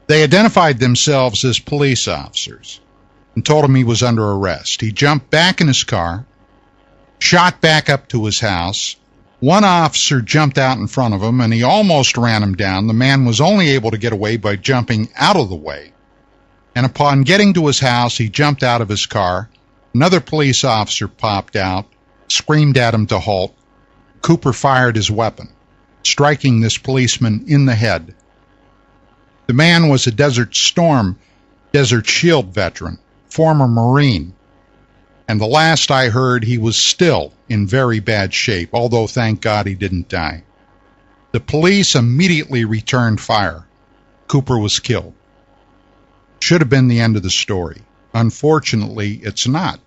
They identified themselves as police officers and told him he was under arrest. He jumped back in his car, shot back up to his house. One officer jumped out in front of him, and he almost ran him down. The man was only able to get away by jumping out of the way. And upon getting to his house, he jumped out of his car. Another police officer popped out, screamed at him to halt. Cooper fired his weapon, striking this policeman in the head. The man was a Desert Shield veteran, former Marine, and the last I heard, he was still in very bad shape, although thank God he didn't die. The police immediately returned fire. Cooper was killed. Should have been the end of the story. Unfortunately, it's not.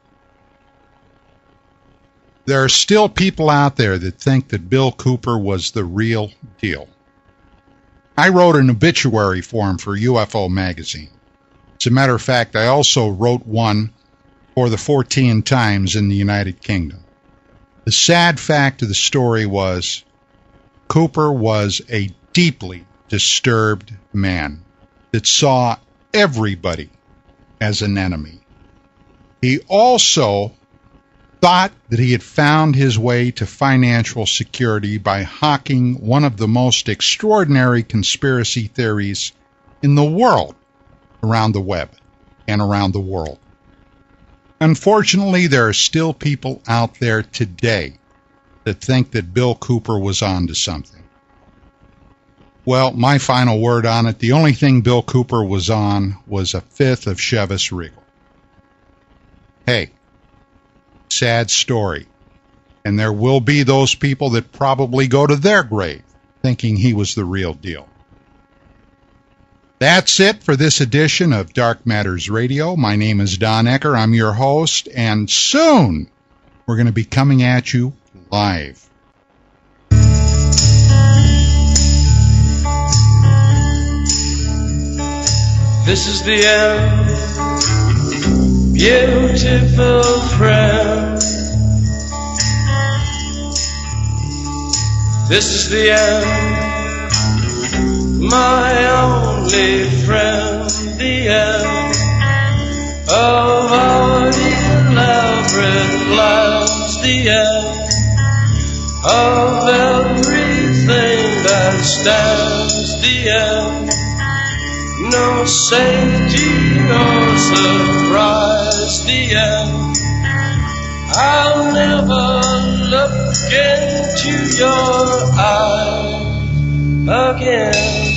There are still people out there that think that Bill Cooper was the real deal. I wrote an obituary for him for UFO magazine. As a matter of fact, I also wrote one for the 14 Times in the United Kingdom. The sad fact of the story was Cooper was a deeply disturbed man that saw everybody as an enemy. He also thought that he had found his way to financial security by hawking one of the most extraordinary conspiracy theories in the world around the web and around the world. Unfortunately, there are still people out there today that think that Bill Cooper was on to something. Well, my final word on it, the only thing Bill Cooper was on was a fifth of Chivas Regal. Hey, sad story. And there will be those people that probably go to their grave thinking he was the real deal. That's it for this edition of Dark Matters Radio. My name is Don Ecker. I'm your host, and soon we're going to be coming at you live. This is the end, beautiful friend. This is the end, my only friend. The end of our elaborate plans. The end of everything that stands. The end, no safety or surprise. The end, I'll never look into your eyes again.